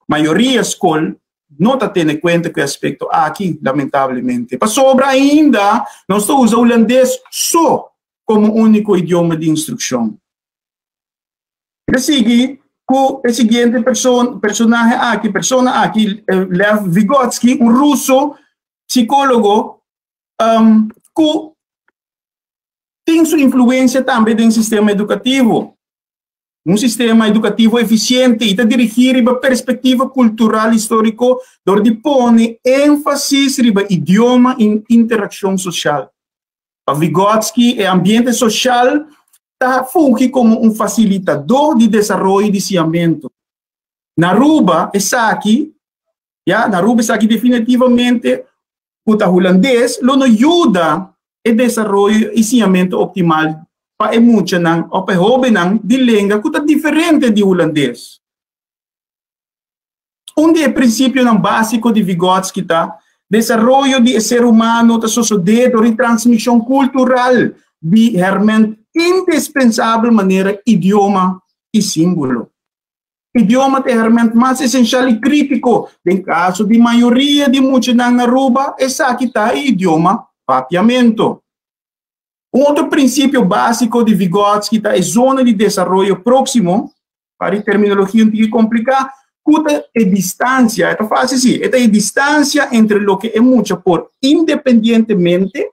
maioria escola não está tendo conta com o aspecto aqui, lamentavelmente. Para sobra ainda, nós estamos usando o holandês só como único idioma de instrução. Eu segui com a seguinte persona aqui, Lev Vygotsky, um russo psicólogo, que tem sua influência também no sistema educativo. Um sistema educativo eficiente e está dirigido para a perspectiva cultural histórico, onde põe ênfase no idioma e interação social. Para Vygotsky, o ambiente social está funge como um facilitador de desenvolvimento e de ciamento. Na Aruba, definitivamente, o holandês não ajuda o desenvolvimento e ciamento optimal para muitos jovens de língua que é diferente de holandês. É princípio básico de Vygotsky está desenvolvimento de ser humano, da sociedade, e transmissão cultural de realmente indispensável maneira idioma e símbolo. Idioma é realmente mais essencial e crítico. Em caso de maioria de muitos na Aruba, essa aqui está o idioma papiamento. Outro princípio básico de Vygotsky é a zona de desenvolvimento próximo, para a terminologia um pouco complicada, é a distância, é fácil assim, é a distância entre o que é muito por independentemente,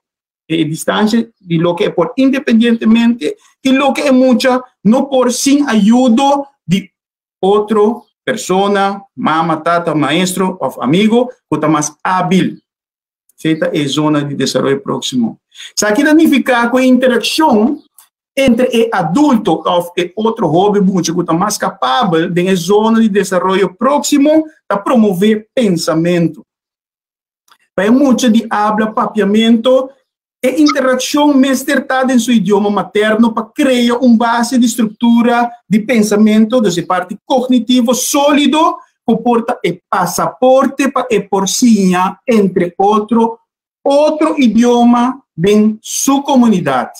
a distância de lo que é por independentemente, e o que é muito não por sem ajuda de outra persona, mama, tata, maestro ou amigo, que está mais hábil. Esta é a zona de desenvolvimento próximo. Isso aqui significa que a interação entre o adulto e outro jovem muito que está mais capaz de a zona de desenvolvimento próximo para promover pensamento. Para muito de habla, papiamento e interação mestrada em seu idioma materno para criar base de estrutura de pensamento, de parte cognitivo sólido, comporta o passaporte para a porcinha entre outro idioma em sua comunidade.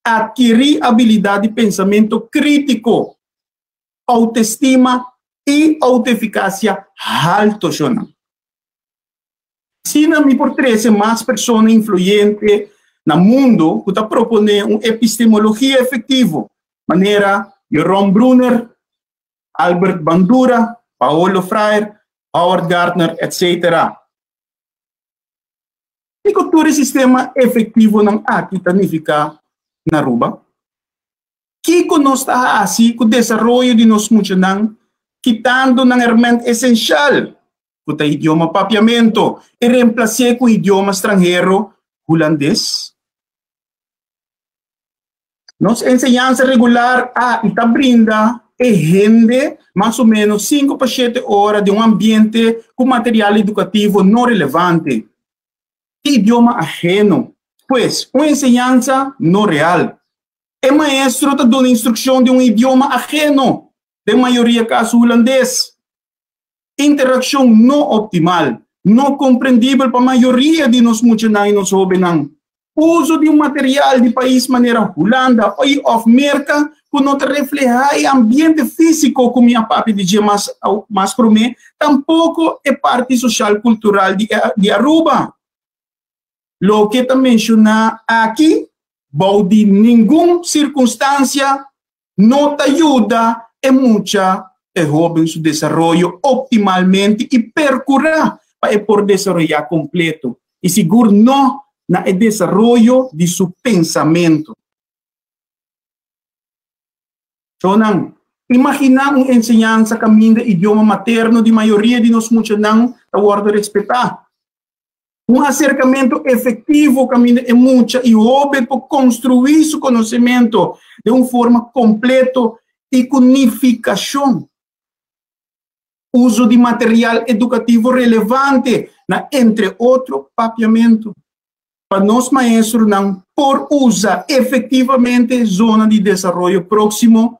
Adquirir habilidade de pensamento crítico, autoestima e autoeficácia alto. Se não me portrece mais pessoa influente no mundo que está propondo uma epistemologia efetiva, maneira Jeroen Brunner, Albert Bandura, Paulo Freire, Howard Gardner, etc. E que todo sistema efetivo não aqui significa na Aruba. Que nós está assim com o desenvolvimento de nós muitos quitando um elemento essencial, que é o idioma papiamento, e reemplaçar com o idioma estrangeiro holandês. Nossa enseñança regular está brinda rende mais ou menos 5 para 7 horas de ambiente com material educativo não relevante. Idioma ajeno, pois uma enseñança não real. O maestro está dando instrução de idioma ajeno, de maioria caso holandês. Interação não optimal, não compreendível para a maioria de nós muitos e nós jovens. Uso de material de país maneira Holanda ou América que não reflete o ambiente físico como minha papi dizia mais para mim, tampouco é parte social cultural de Aruba. Lo que está mencionado aqui, de nenhuma circunstância não te ajuda mucha jovem su desenvolvimento optimalmente e percorrer para por desenvolver completo. E seguro não na desenvolvimento de seu pensamento. Então, imagina uma enseñança caminho de idioma materno de maioria de nós muitos não a respeitar. Acercamento efetivo caminho de muita e jovem para construir seu conhecimento de uma forma completa e com unificação. Uso de material educativo relevante, entre outros, papiamento. Para nós maestros, por usar efetivamente zona de desenvolvimento próximo,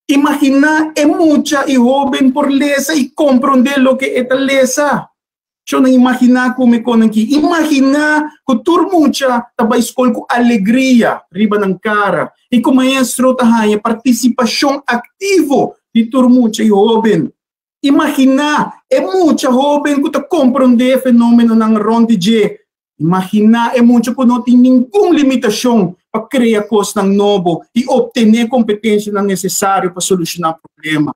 imaginar muita e jovem por ler e compreender o que é ler. Eu não imaginar como é aqui. Imaginar que todo mundo está na escola com alegria, riba na cara. E que o maestro está a participação ativa de todo mundo e jovem. Imagina, é muita jovem que compreende o fenômeno ng rondije. Imagina, é muito que não tem nenhuma limitação para criar coisas novo e obter competência necessária para solucionar o problema.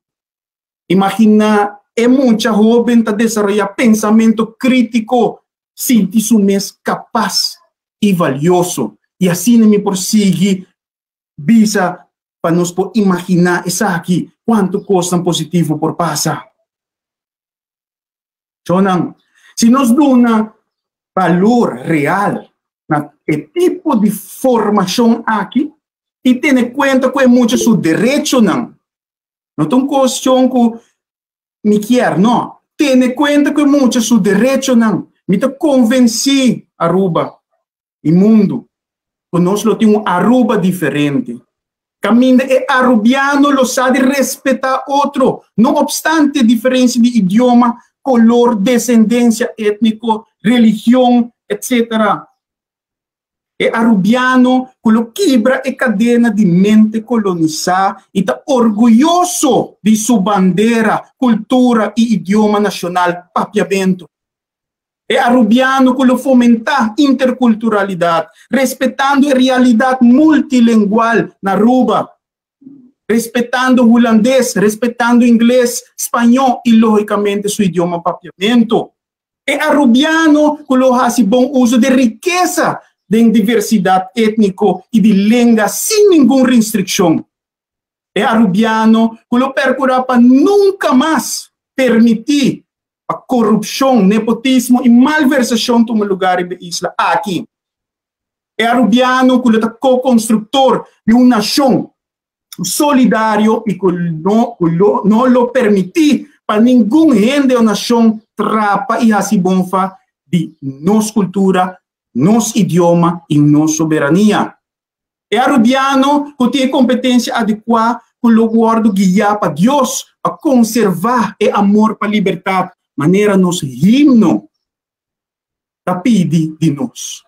Imagina, é muita jovem que desenvolver pensamento crítico, sentir-se mais capaz e valioso. E assim me prossegue, visa para nós imaginar isso aqui, quanto coisa positivo por passar. Então, se nós damos valor real na tipo de formação aqui, e ter em conta que é muito seu direito, não é uma questão que me quer, não. Ter em conta que é muito seu direito, não. Me está convencer Aruba, e mundo, que nós temos uma Aruba diferente. Caminho é arubiano, lo sabe respeitar outro, não obstante diferença de idioma, color, descendência étnico, religião, etc. É arubiano que lo quebra a cadena de mente colonizada e está orgulhoso de sua bandeira, cultura e idioma nacional, papiamento. É arubiano que lo fomenta interculturalidade, respeitando a realidade multilingual na Aruba, respeitando o holandês, respeitando o inglês, espanhol e, logicamente, seu idioma papiamento. É arubiano que lo faz bom uso de riqueza de diversidade étnica e de língua sem nenhuma restrição. É arubiano que lo procura para nunca mais permitir a corrupção, nepotismo e malversação tomar lugar na isla aqui. É arubiano que é co-construtor de uma nação solidário e que não lo permitir para nenhum gente ou nação trapa e assim bonfa de nossa cultura, nosso idioma e nossa soberania. É arubiano que tem competência adequada que o guardo guiar para Deus a conservar o amor para a liberdade, maneira nos himno da pede de nós.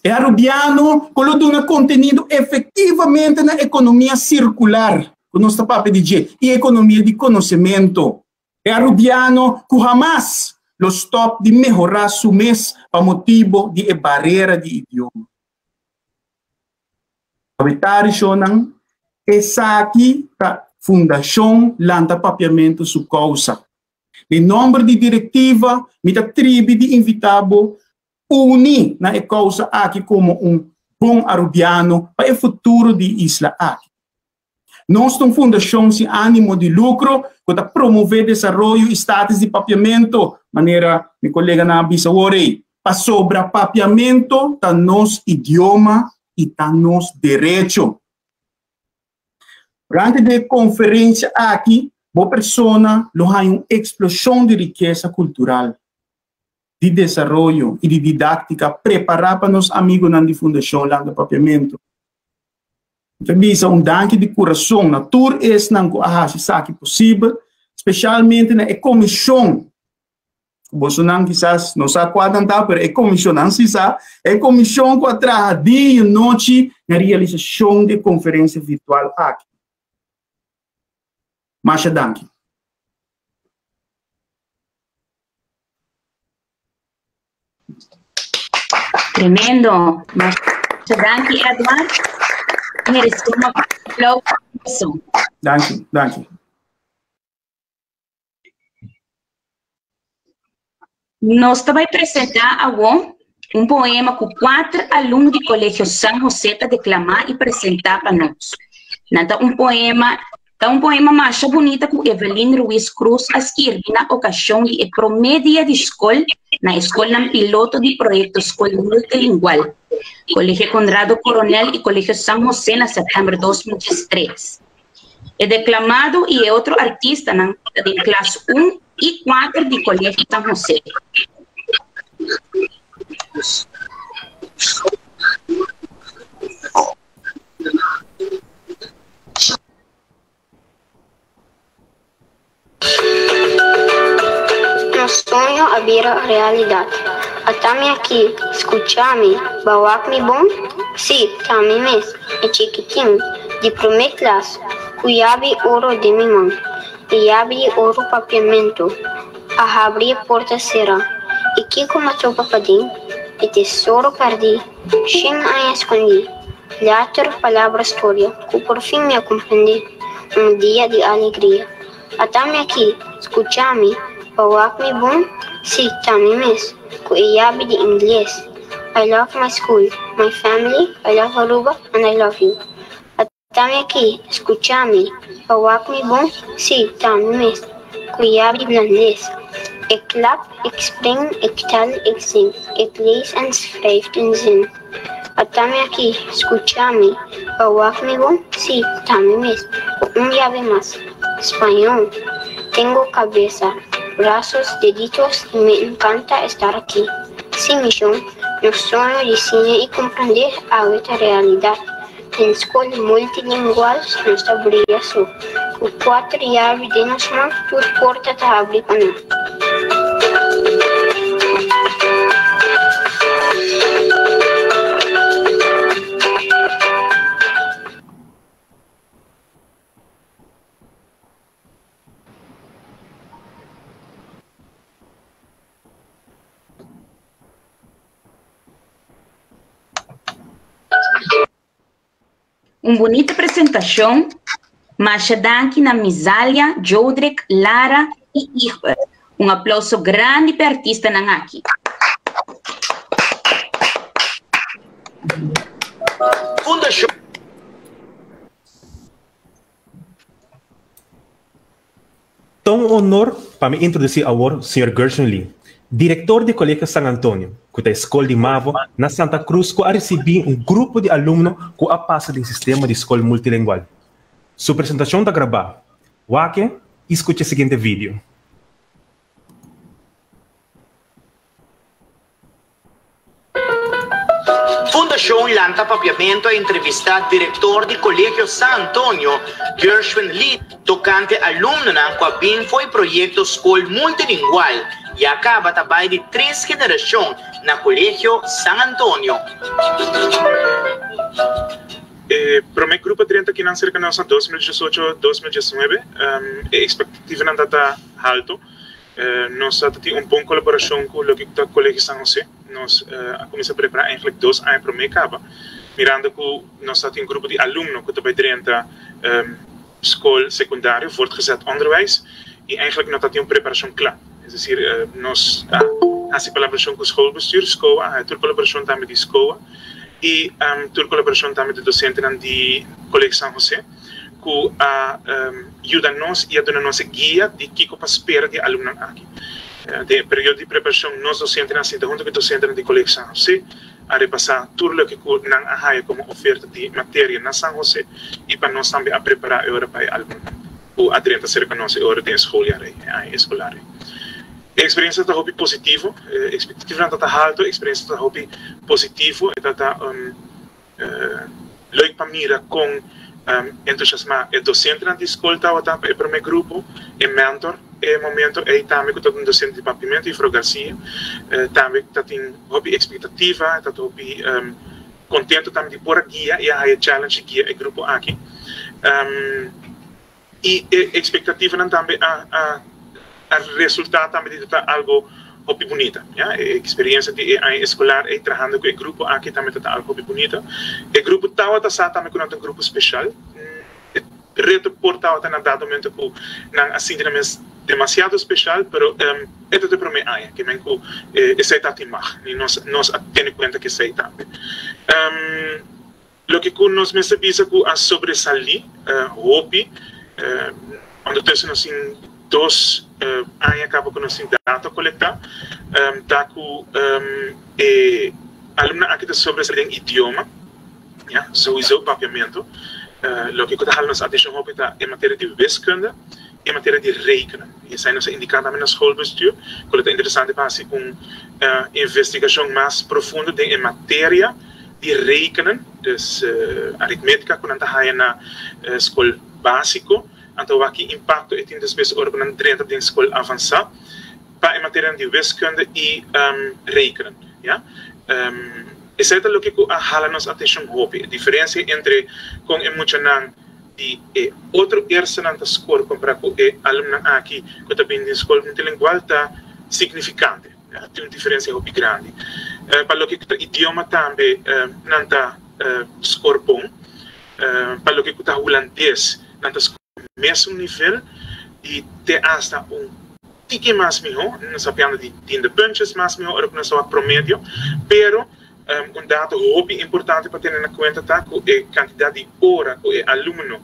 É arubiano que dá conteúdo efetivamente na economia circular, que nós estamos a pedir, e economia de conhecimento. É arubiano que jamais los stop de melhorar su mês para motivo de barreira de idioma. Habitar Shonan, essa aqui a fundação lanta papiamento su causa. De número de diretiva, mita tribo de invitado, unir na causa aqui como bom arubiano para o futuro de Isla aqui. Nós temos fundação sem ânimo de lucro, para promover desenvolvimento e status de papiamento, maneira, meu colega na Bisawore, para sobre papiamento, tá nosso idioma e tá nosso direito. Durante a conferência aqui, boa persona, lo há uma explosão de riqueza cultural, de desenvolvimento e de didática, preparar para nos amigos na fundação lá do papiamento. Então, danke de coração, na tour é se possível, especialmente na comissão. Bolsonaro quizás não sabe quando está, mas a comissão não se sabe. A comissão que trabalha dia e noite na realização de conferência virtual aqui. Masha, danke. Tremendo. Masha, danke, Edward. Danke. Nós também apresentar agora poema que 4 alunos do Colégio São José declamar e apresentar para nós. Um poema mais bonito que Evelyn Ruiz Cruz escreveu na ocasião de promédia de escola, na escola piloto de projeto escola multilingual. Colégio Conrado Coronel e Colégio São José, em setembro de 2013. É declamado e é outro artista de classe 1 e 4 de Colégio São José. Meu sonho a vira realidade. Atame aqui, escute-me, bawak-me bom? Sim, tame mesmo, é chiquitinho, de primeira classe, cuiabe ouro de minha mão. e abri ouro papiamento, a abrir porta será, e Kiko matou papadim, e tesouro perdi, Shin a escondi, later palavra história, que por fim me compreendi, dia de alegria. Atame aqui, escucha-me, bawak-me bom, sim, tame mes, que iabe de inglês. I love my school, my family, I love Aruba, and I love you. Atame aqui, escucha-me, bawak-me bom, sim, tame mes, que iabe de blandês. Ik klap, ik spring, ik tel, ik zing, ik lees en schrijf in zin. Atame aqui, escucha-me, bawak-me bom, sim, tame mes, llave más. Español. Tengo cabeza, brazos, deditos y me encanta estar aquí. Sin misión, no sueño de cine y comprender a otra realidad. En escuela multilingual nos abría su. Con 4 llaves de nos mãos, por porta te abre para nós. Bonita apresentação, mas danke na Misália, Jodrek, Lara e Igor. Aplauso grande para a artista aqui. Fundação. Tão honor para me introduzir ao Sr. Gershon Lee, diretor do Colégio San Antonio, que é a escola de Mavo, na Santa Cruz, que a receber grupo de alunos que a passa do sistema de escola multilingual. Sua apresentação está gravada. Wake, escute o seguinte vídeo. Fundação lança papiamento a entrevistar diretor do Colégio San Antonio, Gershon Lee, tocante aluno na qual foi projeto escola multilingual e acaba também de 3 gerações na Colégio San Antonio. Para o meu grupo 30 aqui na cerca de 2018-2019, a expectativa não está alta. Nós temos uma boa colaboração com o Colégio San José. Nós começamos a preparar eigenlijk 2 anos para o meu cabo. Mirando que nós temos um grupo de alunos que também 30 escola secundária, voortgezet onderwijs, e eigenlijk nós temos uma preparação clara. É decir, nós temos colaboração com o schoolbestuur, SCOA, temos colaboração também com a escola, e temos colaboração também com o docente do Colégio San José, que ajuda-nos e dá-nos guia de que para esperar de alunos aqui. De período de preparação, nós docentes, junto com o docente do Colégio San José, a repassar tudo o que não há como oferta de matéria na San José e para nós também a preparar a hora para alunos, ou a 30 cerca de nossa hora de escolar. A experiência está muito positiva, a expectativa está alta, a experiência está muito positiva, está leuk para mira com entusiasmo o docente na escola, para o meu grupo, o mentor, e momento aí também que estou docente de papiamento e Frau Garcia, também está tem hobby expectativa, está hobby contente também de pôr a guia e a challenge guia o grupo aqui, e a expectativa não também a resultado também de algo hobby bonita, a experiência de escolar e trabalhando com o grupo aqui também está algo hobby bonita. O grupo está também com um grupo especial. Reto portal está na dado momento que não assim demasiado especial, pero este é para mim que me esse está timar e nós temos conta que sei também. Lo que nos me serviça que a sobresalir hobby quando temos assim 2 anos acaba com nossa data coletar, tá com aluno aqui está sobresalir em idioma, sowieso papiamento. Lo que nos atenção em matéria de wiskunde e em matéria de rekenen. E zijn nos indicando também no schoolbestuur, que é interessante para assim com investigação mais profunda em matéria de rekenen, dus aritmética, quando está aí na escola básico, então aqui impacto é tem despeças organan 30 de escola avançada, para em matéria de wiskunde e rekenen, Esse é o que hala nos atenção hopi. A diferença entre com emocional de outro eerste na escola comprar com aluno aqui que também na escola multilingual tá significante, tem uma diferença muito grande. Para o que o idioma também não tá score bom, para o que o holandês não tá mesmo nível e tem hasta tique mais melhor, não sabemos de 10 pontos mais melhor, ou que não só promédio, pero dado muito importante para ter em conta tá que a quantidade de hora que o aluno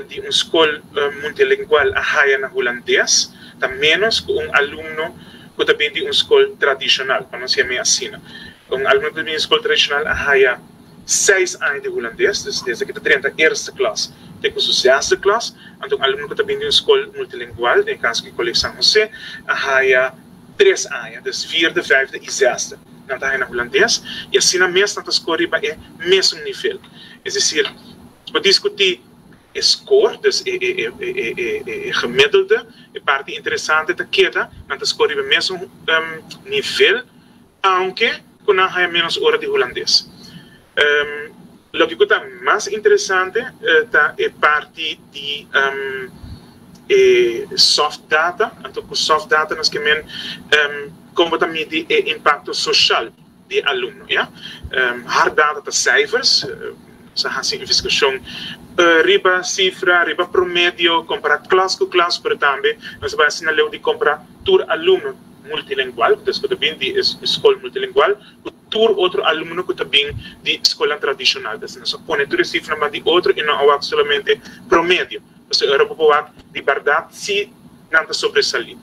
de uma escola multilingual a na holandês tá menos que aluno que também de uma escola tradicional, para não ser assim. Aluno de uma escola tradicional a 6 anos de holandês, desde que 31ª classe até que a 6ª classe, então aluno que também de uma escola multilingual, em caso que o Colégio São José, a 3 anos, dus 4ª, 5ª e 6ª. Não está na holandês, e assim na mesma escola é mesmo nível. É dizer, para discutir score, dus gemiddelde, é parte interessante da queda, na escola é mesmo nível, aunque com a menos hora de holandês. O que está mais interessante é parte de soft data, então com soft data nós queremos como também de impacto social de aluno, ja? Hard data de cijfers, se há assim investigação riba cifra, riba promédio, comparar classe com classe, mas também nós vamos ensinar de comparar tur aluno multilingual, que é também de escola multilingual, com tur outro aluno que também de escola tradicional, então nós põe tur cifra mas de outro e não há somente promédio, então era para de verdade se não sobressalir.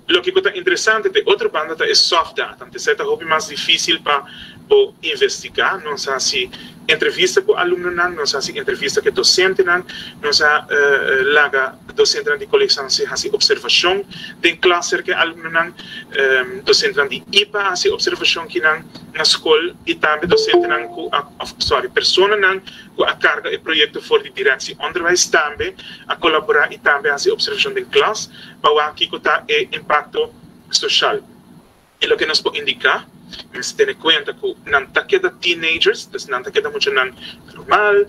O que é interessante de outra banda é soft data, então é mais difícil para investigar, não sei se entrevista com aluno, não sei se entrevista com docente, não sei laga docente de coleção se há observação de classe que aluno, docente de IPA se observação que na escola e também docente persona com a carga e projeto for de direção onderwijs também a colaborar e também a observação de classe para aqui que está impacto social. E o que nos pode indicar, mas ter em conta que não está queda teenagers, não está queda muito normal,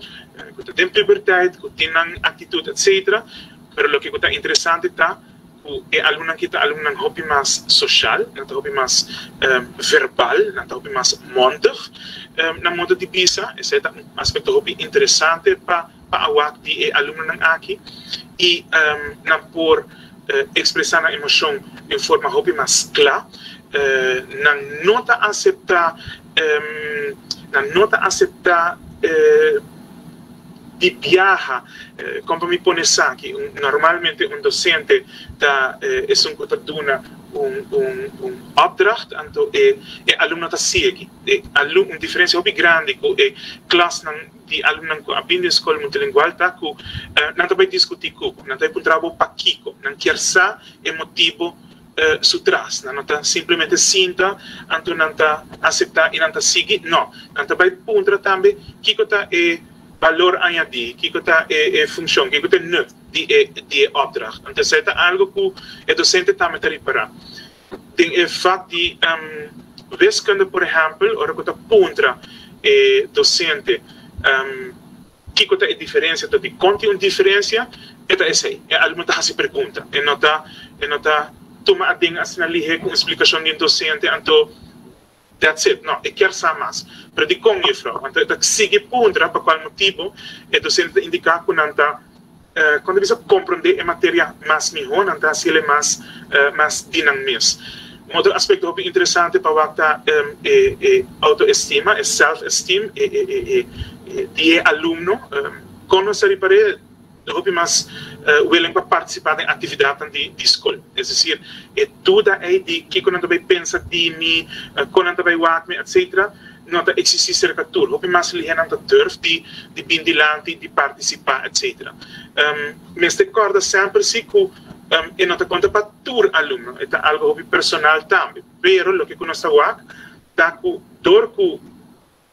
que tem puberdade, que tem atitude, etc. Mas o que está interessante está que é aluno que está aluno um hobby mais social, um hobby mais verbal, um hobby mais mondig, na moda de visa, esse é um aspecto hobby interessante para a de aluno aqui e não por expressar a emoção de forma hobby mais clara. Não nota aceitar de viaja, como me põe aqui, normalmente docente está opdracht, então aluno está segue, uma diferença muito grande com a classe de aluno que aprende escola multilingual está que não está discutir com, não está um trabalho para Kiko, não quer ser emotivo sutras, não está simplesmente sinta, então não está aceitar e não está seguir, não está vai puntra também, Kiko está valor añadido, que está função, que está nut de opdracht. Então, isso é algo que o docente também está reparar. Tem o fato de, vez quando, por exemplo, hora que está puntra docente, que está a diferença, de conta uma diferença, é essa aí. É algo que se pergunta. E não está toma a dinha assim ali com explicação de um docente, então that's it, não, eu quero saber mais. Mas de como é, Frau? Então, sigue puntra, por qual motivo, o docente indicar que não está, quando você compreender a matéria mais melhor, não está, se ele é mais dinâmico. Outro aspecto muito interessante para o autoestima, é self-esteem, de aluno, quando se repare, eu mais willing para participar em atividade de escola. É dizer, é tudo aí de que quando vai pensar de mim, quando vai me, etc. Não existe cercatura. Eu mais lhe não durf de bindilante, de participar, etc. Mas recorda sempre se que e não conta para todo aluno. É algo personal também. Pero o que nós estamos está com dor que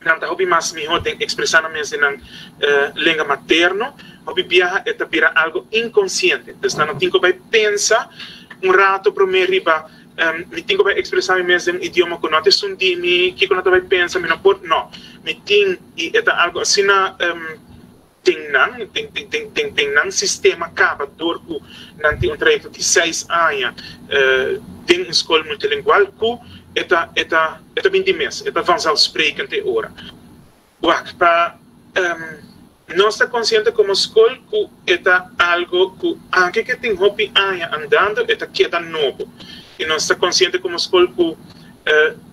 não está mais melhor tem expressar na mesa na língua materna. Hobby viaja é também algo inconsciente. Então, não tem que pensar rato para me riba, me tem que expressar mesmo um idioma que não é um dimi, que não vai pensar, me não pode, não. Me tem, e é algo assim, tem nan sistema capa door ku nanti um trajecto de 6 anos tem uma escola multilingual ku eta 20 meses, eta vanzelfsprekend te ora. Wak, pa nós está consciente como escola que eta algo que anche que tem hobby anos andando eta queda novo. E nós está consciente como escola que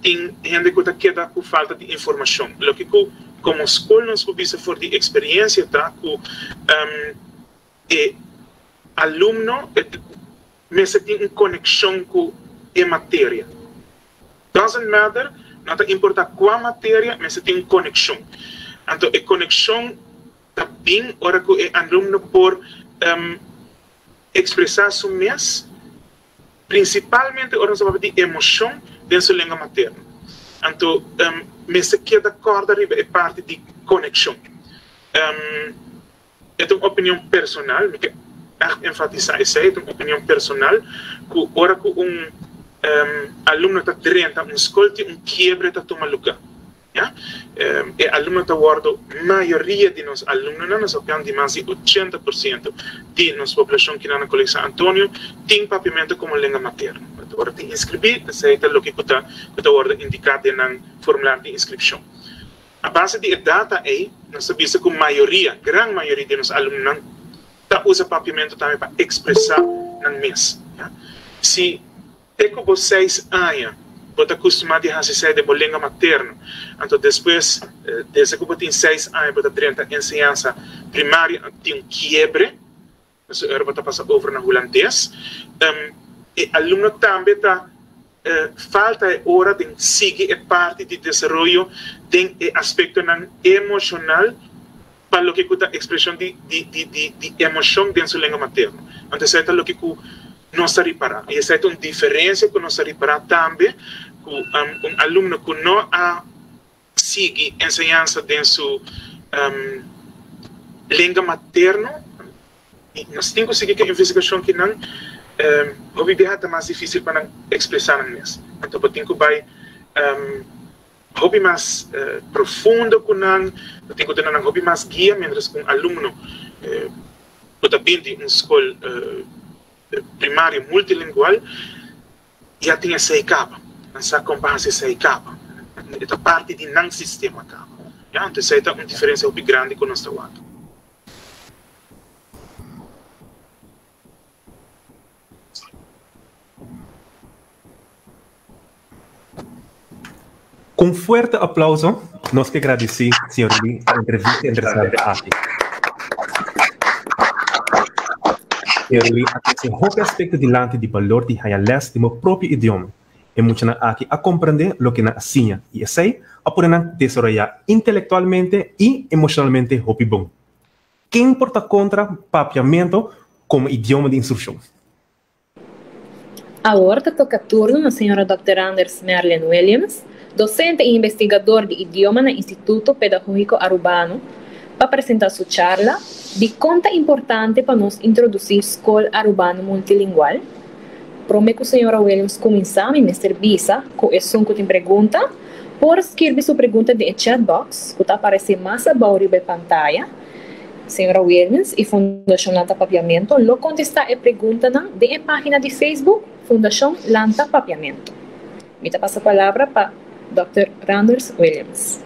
tem gente que queda por falta de informação. Lo que como escola nós podemos for de experiência tá que aluno mas tem uma conexão com a matéria. Doesn't matter, não importa qual matéria, mas tem uma conexão. Então a conexão também ora que o aluno por expressar seu mês, principalmente ora sobre de emoção dentro da sua língua materna. Então mas que da corda é parte de conexão. É uma opinião personal, que enfatizar isso é uma opinião personal, que ora que aluno está dentro de uma escola tem quebra está tomando lugar. Ja? E aluno está guardando a maioria de nós alunos, nós sabemos de mais de 80% de nossa população que na Colegio San Antonio tem papiamento como língua materna. Agora tem inscrever, aceita o que está indicado no formulário de inscrição. A base de data é, nós sabemos que a maioria, grande maioria de nós alunos usa papiamento também para expressar no mês. Ja? Se tem como 6 anos, você acostumado a fazer de língua materna. Então, depois, desde que você tem 6 anos, você tem ensinança primária, tem quiebre, você está passando over na holandês. E aluno também está falta de hora de seguir a parte de desenvolvimento de aspecto emocional para o que é a expressão de emoção dentro da língua materna. Então, isso é o que não se repara. E essa é uma diferença que não se repara também com aluno que não segue a ensinança dentro da língua materna. Nós temos que seguir a investigação que não é mais difícil para expressar no mês. Então, eu tenho que vai hobby mais profundo com não, eu tenho que ter um hobby mais guia, mientras com aluno eu também de uma escola primária multilingual já tem essa capa, essa comparação essa capa, essa parte de não sistema capa. Então, essa é uma diferença muito grande com o nosso trabalho. Com forte aplauso, nós que agradecemos, Sr. Lee, a entrevista interessante aqui. Sr. Lee, aqui se aspecto delante de valor de hayales de meu próprio idioma. E muitos aqui a compreender o que na ensina e assim a poder desarrollar intelectualmente e emocionalmente hobby bom. Que importa contra papiamento como idioma de instrução? Agora toca turno na senhora Dr. Anders Merlin Williams, docente e investigador de idioma no Instituto Pedagógico Arubano, para apresentar sua charla de conta importante para nos introduzir a escola arubana multilingual. Prometo que a senhora Williams começar a serviço com essa pergunta, por escrever sua pergunta de chat box, que está aparecendo mais abaixo da pantalla. Senhora Williams e Fundação Lanta Papiamento lo contesta a pergunta na página de Facebook Fundação Lanta Papiamento. Me passa a palavra para Dr. Anders Williams.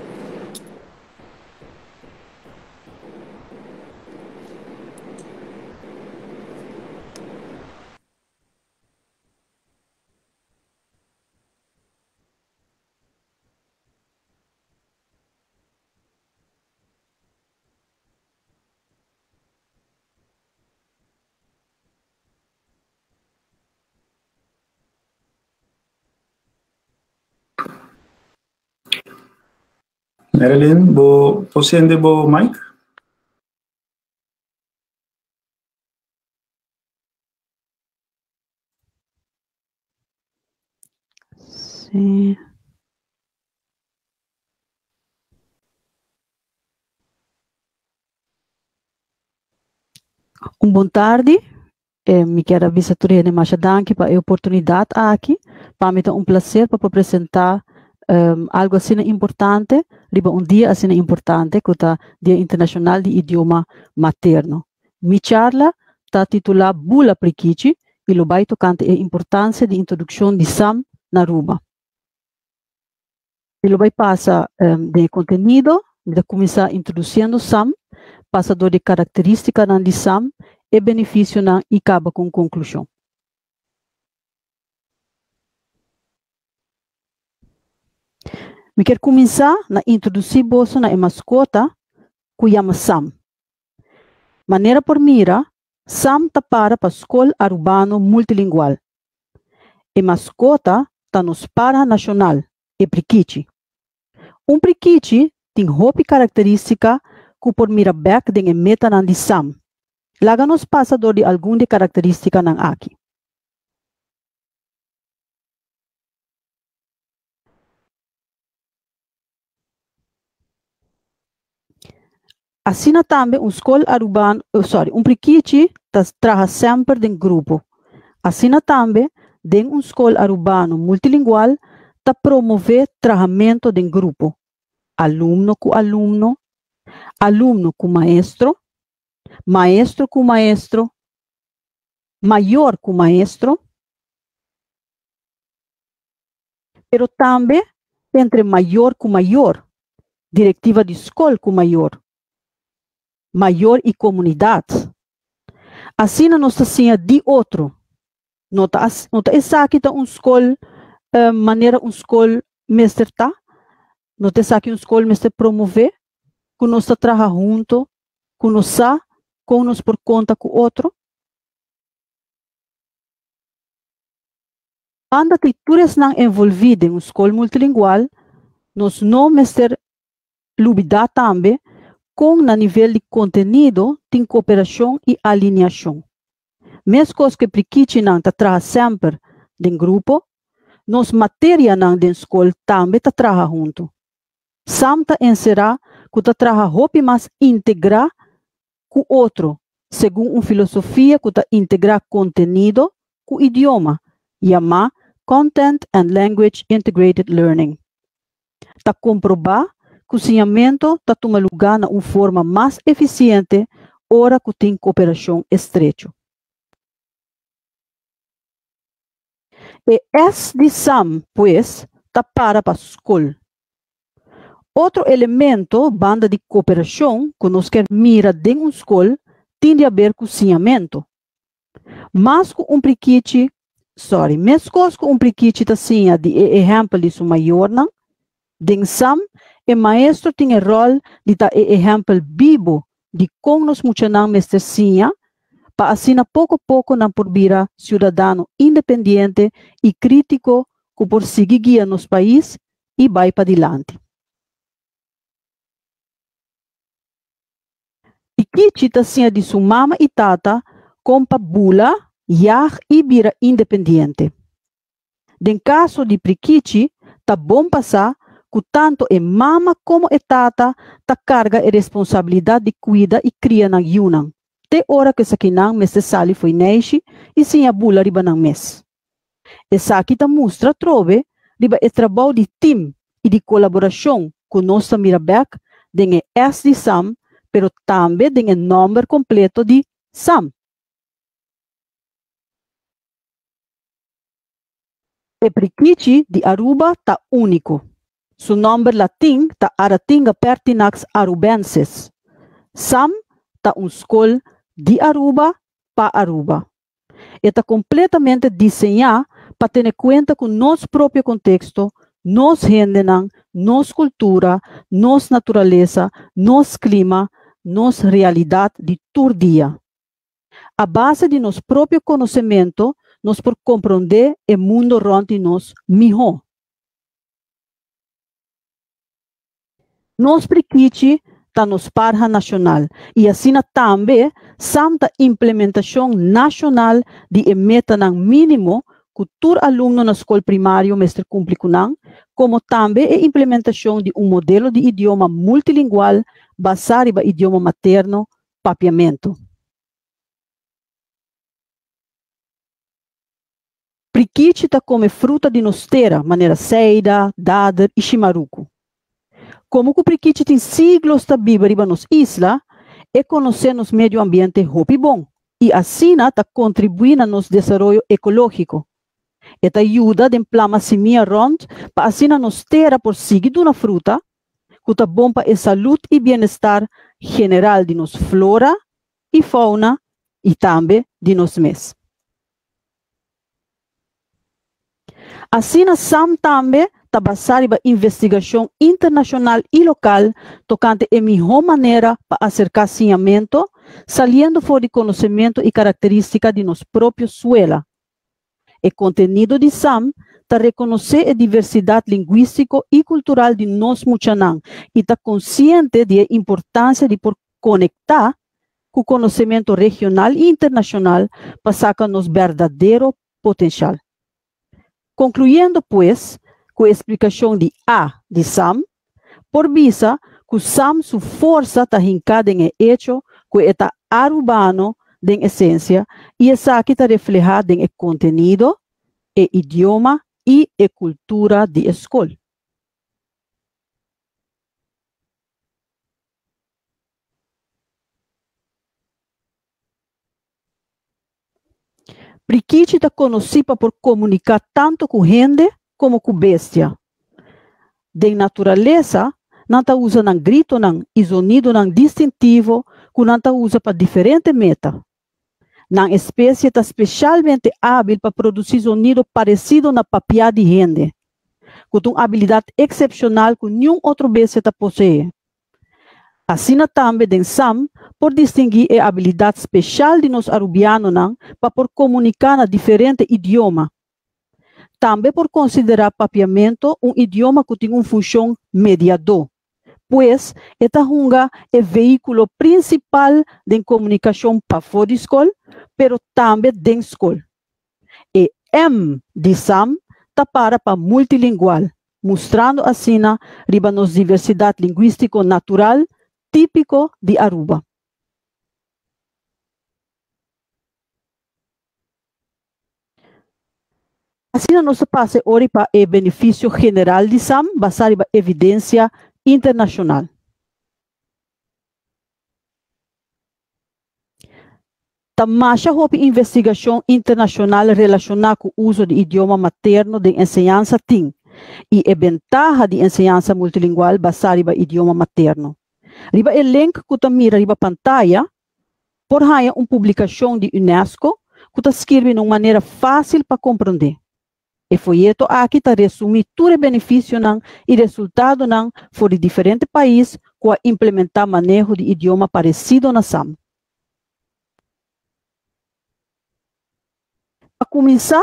Marilyn, você ande o mic? Sim. Boa tarde. Me quero avisar a mais danke para a oportunidade aqui. Para mim é prazer para apresentar algo assim importante riba un dia assim importante, que é Dia Internacional de Idioma Materno. Mi charla está titulada Bula Prikichi e lo vai tocante a importância de introdução de SAM na Aruba. E lo vai passar de conteúdo, de começar introduzindo SAM, passador de característica de SAM e benefício e acaba com conclusão. Me quero começar a introduzir você na mascota que chama SAM. Maneira por mira, SAM está para a escola arubano multilingual. E mascota está nos para nacional, e prikichi. Prikichi tem roupa característica que por mira back de meta de SAM. Laga nos passador de alguma de característica nan aqui. Assim também escola arubano, prikichi trabalha sempre em grupo. Assim também, dentro escola arubano multilingual, está promover trabalhamento em grupo. Aluno com aluno, aluno com maestro, maestro com maestro, maior com maestro, pero também entre maior com maior, diretiva de escola com maior e comunidade. Assim nós assim de outro. Nota essa aqui tá escola maneira escola mestre tá. Nota essa aqui escola mestre promover, que nós trabalha junto, que nós com nós por conta com outro. Quando que todos não envolvidos em escola multilingual, nós não mestre lubida também com na nível de conteúdo, tem cooperação e alinhação. Mesmo que prikichi não trabalha sempre em grupo, nos matéria não de escola também trabalha junto. Samta encerrar que trabalha roupa mais integrar com outro, segundo uma filosofia que integrar conteúdo com idioma, chama Content and Language Integrated Learning. Tá comprovar que o ensinamento está tomando lugar na uma forma mais eficiente, ora que tem cooperação estreita. E esse de SAM, pois, está para a escola. Outro elemento, banda de cooperação, que nós queremos mirar dentro da escola, tem a ver com o ensinamento. Mas com prikichi, mesmo com prikichi está assim, de exemplo de sua maior, dentro SAM, o maestro tem o rol de dar exemplo vivo de como nós muitos mestercinha para assim pouco a pouco não por vira cidadão independente e crítico que por seguir guia nos país e vai para adiante. E que chita assim de sua mama e tata compa bula, yar e vira independente. Em caso de prikichi, tá bom passar que tanto a mama como a tata ta carga a responsabilidade de cuidar e criar na yunan. Te hora que sakinang mes de sali foi neishi e sim a bula riba ng mes. Essa aqui ta mostra trove riba e trabalho de team e de colaboração com nossa Mirabek dengan S de SAM, pero também dengan número completo de SAM. O prikichi de Aruba ta único. Su nombre latim ta Aratinga Pertinax Arubensis. SAM ta escola de Aruba para Aruba. Está completamente desenhado para ter conta com nosso próprio contexto, nossa gente, nossa cultura, nossa natureza, nosso clima, nossa realidade de todo dia. A base de nosso próprio conhecimento, nós por compreender o mundo onde nós melhor. Nos prikichi está nos parra nacional e assim também santa implementação nacional de meta ng mínimo que todo aluno na escola primária mestre cumpre com como também a implementação de modelo de idioma multilingual basado em idioma materno, papiamento. Prikichi está come fruta de nostera, maneira seida, dader e chimaruco. Como que priquiche tem siglos ta viva riba nos isla, e conhecer nos medio ambiente hopi bom. E assim ta contribuir na nos desenvolvimento ecológico. Eta ajuda de plama semia rond, para assim nos terra por seguir na fruta, que tá bom para a saúde e bem-estar general de nos flora e fauna e também de nos mes. Assim, a SAM também está basada em investigação internacional e local, tocante a melhor maneira para acercar saneamento, saliendo fora de conhecimento e características de nos próprios suela. O contenido de SAM está reconhecer a diversidade linguística e cultural de nós muchanan e está consciente da importância de por conectar com o conhecimento regional e internacional para sacar nos verdadeiro potencial. Concluindo, pues, com a explicação de A de SAM, por visa que o SAM sua força está hincada em hecho que está urbano de essência e essa aqui está reflejada em conteúdo, idioma e cultura de escola. Priquiche está conhecida por comunicar tanto com gente como com bestia. De natureza, não está usa um grito e sonido distintivo que não está usa para diferentes metas. Na espécie está especialmente hábil para produzir sonido parecido na papiá de gente, com uma habilidade excepcional que nenhum outro bestia está possui. Assim também den SAM por distinguir a habilidade especial de nós arubianos para por comunicar na diferente idioma. Também por considerar papiamento idioma que tem uma função mediador, pois esta hunga é veículo principal de comunicação para fora de escola, pero também dentro da escola. E M de SAM está para multilingual, mostrando assim riba nos diversidade linguística natural típico de Aruba. Assim, nós passamos hoje para o benefício general de SAM, basado em evidência internacional. Também houve investigação internacional relacionada com o uso do idioma materno de enseñança e a ventaja de enseñança multilingual basada em idioma materno. Riba o link que está mira riba pantalla, por aí uma publicação de UNESCO que está escrita de uma maneira fácil para compreender. E folheto aqui está resumir todo o benefício e resultado for de diferentes países com a implementar manejo de idioma parecido na SAM. Para começar,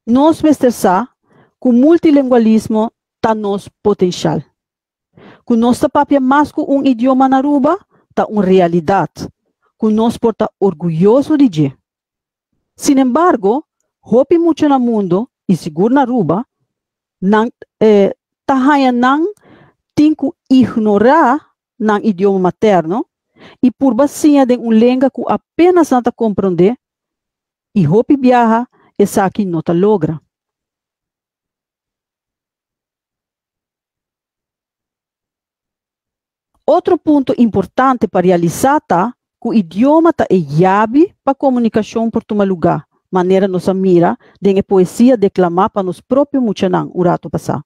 nós mostrar que o multilingualismo está nos potencial. Que nós papia mais com idioma na Aruba, está uma realidade. Que nós porta orgulhoso de dizer. Sin embargo, hopi muito no mundo, e seguro na Aruba, tem que ignorar o idioma materno e por baixinha de língua que apenas não está compreender e hopi viaja, essa aqui não está logra. Outro ponto importante para realizar é que o idioma é chave para a comunicação por tomar lugar. Maneira nossa mira de poesia declamar para nos próprios muchanan o rato passar.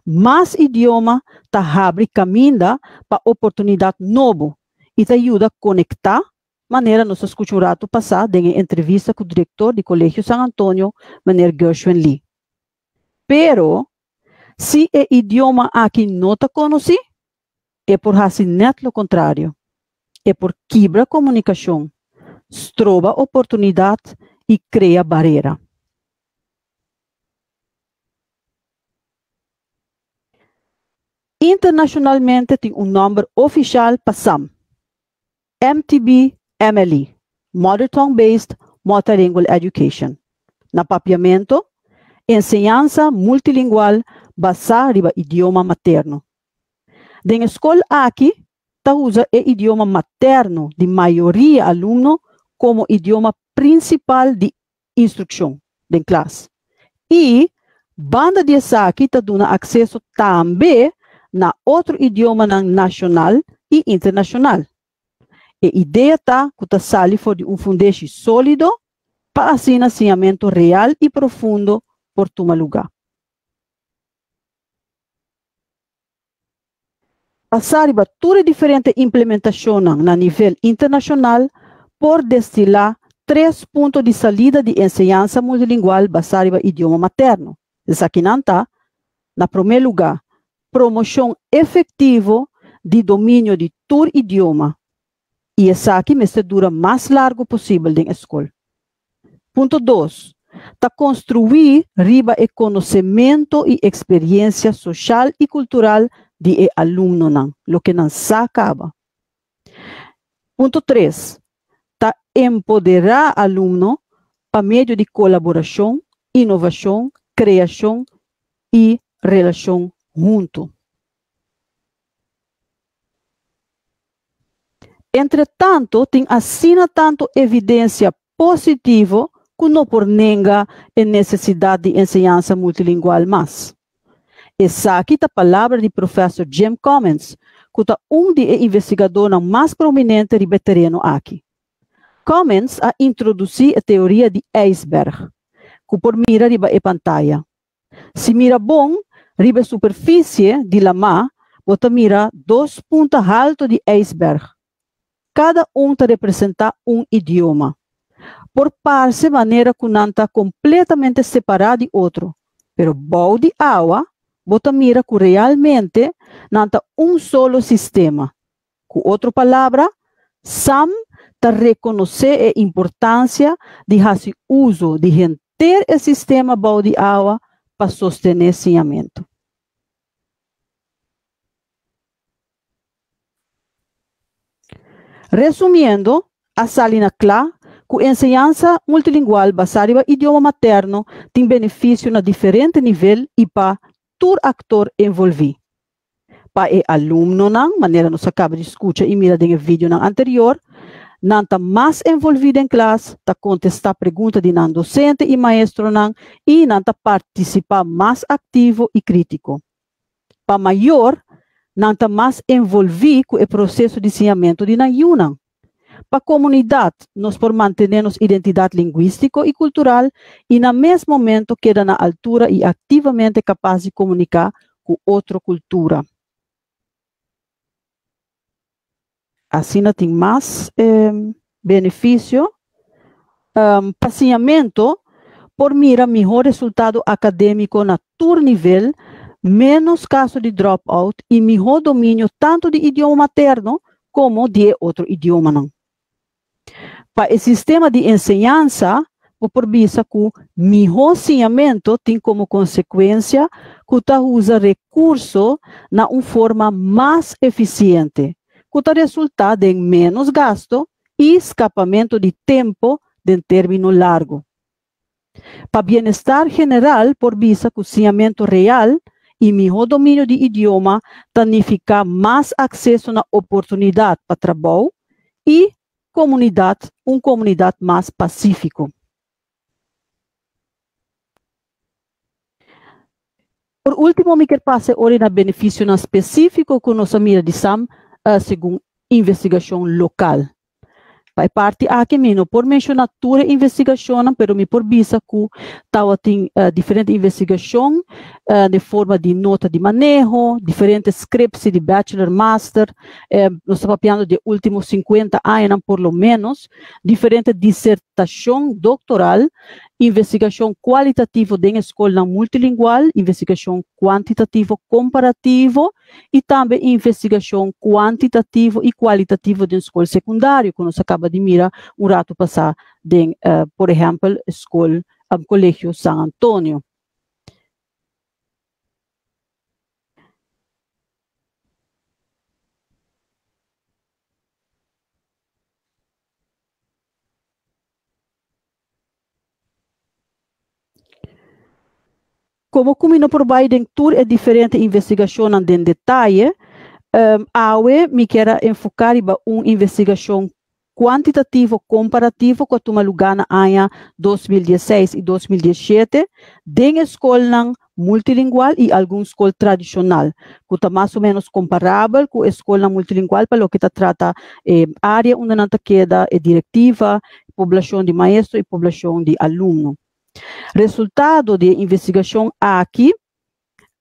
Mas idioma abre caminho para oportunidade nova e ajuda a conectar. Maneira nós escutamos o rato passar em entrevista com o diretor do Colégio San Antonio, Mr. Gershwin Lee. Pero, se o idioma aqui não está conhecido, é por fazer net o contrário. É por quebrar a comunicação, trova oportunidade e cria barreira. Internacionalmente tem número oficial para SAM. MTB-MLE, Mother Tongue Based Multilingual Education. Na papiamento, enseñança multilingual basada no idioma materno. Na escola aqui, usa o idioma materno de maioria aluno como idioma principal de instrução da classe. E banda de aqui está dando acesso também na outro idioma nacional e internacional. A ideia está que está sali for de fundamento sólido para assim ensinamento real e profundo por tomar lugar. Passar para toda diferente implementação na nível internacional por destilar 3 pontos de salida de enseñança multilingual baseada em idioma materno. Essa aqui não está. Na primeiro lugar, promoção efetiva de domínio de todo idioma. E essa aqui me dura mais largo possível na escola. Ponto 2. Tá construir riba e conhecimento e experiência social e cultural de aluno não, lo que não se acaba. Ponto 3. Tá empoderar aluno para meio de colaboração, inovação, criação e relação junto. Entretanto, tem assina tanto evidência positiva que não por nenga a necessidade de enseñança multilingual mais. Essa aqui é a palavra do professor Jim Cummins, que é dos investigadores mais prominentes do terreno aqui. Cummins a introduzido a teoria de iceberg, que por mira riba a pantalla. Se mira bom, riba a superfície de la mar, você mira 2 pontos altos de iceberg. Cada te representa idioma. Por parte maneira que não está completamente separado de outro. Pero bom de água, você mira que realmente não está solo sistema. Com outra palavra, Sam está reconhecer a importância de fazer uso de ter o sistema bom de água para sostener ensinamento. Resumindo, a salina clara que a enseñança multilingual baseada em idioma materno tem benefício na diferente nível e para todo ator envolvido. Para o aluno, maneira nós acaba de escutar e mira no vídeo anterior, não está mais envolvido em classe, está contestar perguntas de não docente e maestro e não está participar mais ativo e crítico. Para maior, não está mais envolvido com o processo de ensinamento de Nayunan. Para a comunidade, nós por manter nossa identidade linguística e cultural e, no mesmo momento, queda na altura e ativamente capaz de comunicar com outra cultura. Assim, tem mais benefício. Passeamento por mira melhor resultado acadêmico na todo nível, menos caso de dropout e melhor domínio tanto de idioma materno como de outro idioma. Para o sistema de enseñança, por visa que melhor ensinamento tem como consequência que usa recursos na uma forma mais eficiente, que resulta em menos gasto e escapamento de tempo em término largo. Para bem-estar general, por visa que o ensinamento real e melhor domínio de idioma significa mais acesso na oportunidade para trabalho e uma comunidade mais pacífica. Por último, me quero passar hoje na benefício específico que nossa mira de SAM, segundo investigação local. Para parte aqui, não por mencionar toda a investigação, mas me por visa que tem diferente investigação de forma de nota de manejo, diferentes scripts de bachelor, master, nós estamos falando de últimos 50 anos, por lo menos, diferente dissertação doctoral, investigação qualitativa de escola multilingual, investigação quantitativa comparativo e também investigação quantitativa e qualitativa de escola secundária, que nós acaba de mirar rato passar de, por exemplo, escola, Colégio San Antonio. Como não provide toda a diferente investigação em detalhe, me quero enfocar em uma investigação quantitativa comparativa que toma lugar na ano 2016 e 2017 da escola multilingual e alguma escola tradicional, que está mais ou menos comparável com a escola multilingual para o que trata área onde não queda diretiva, população de maestro e população de aluno. Resultado de investigação aqui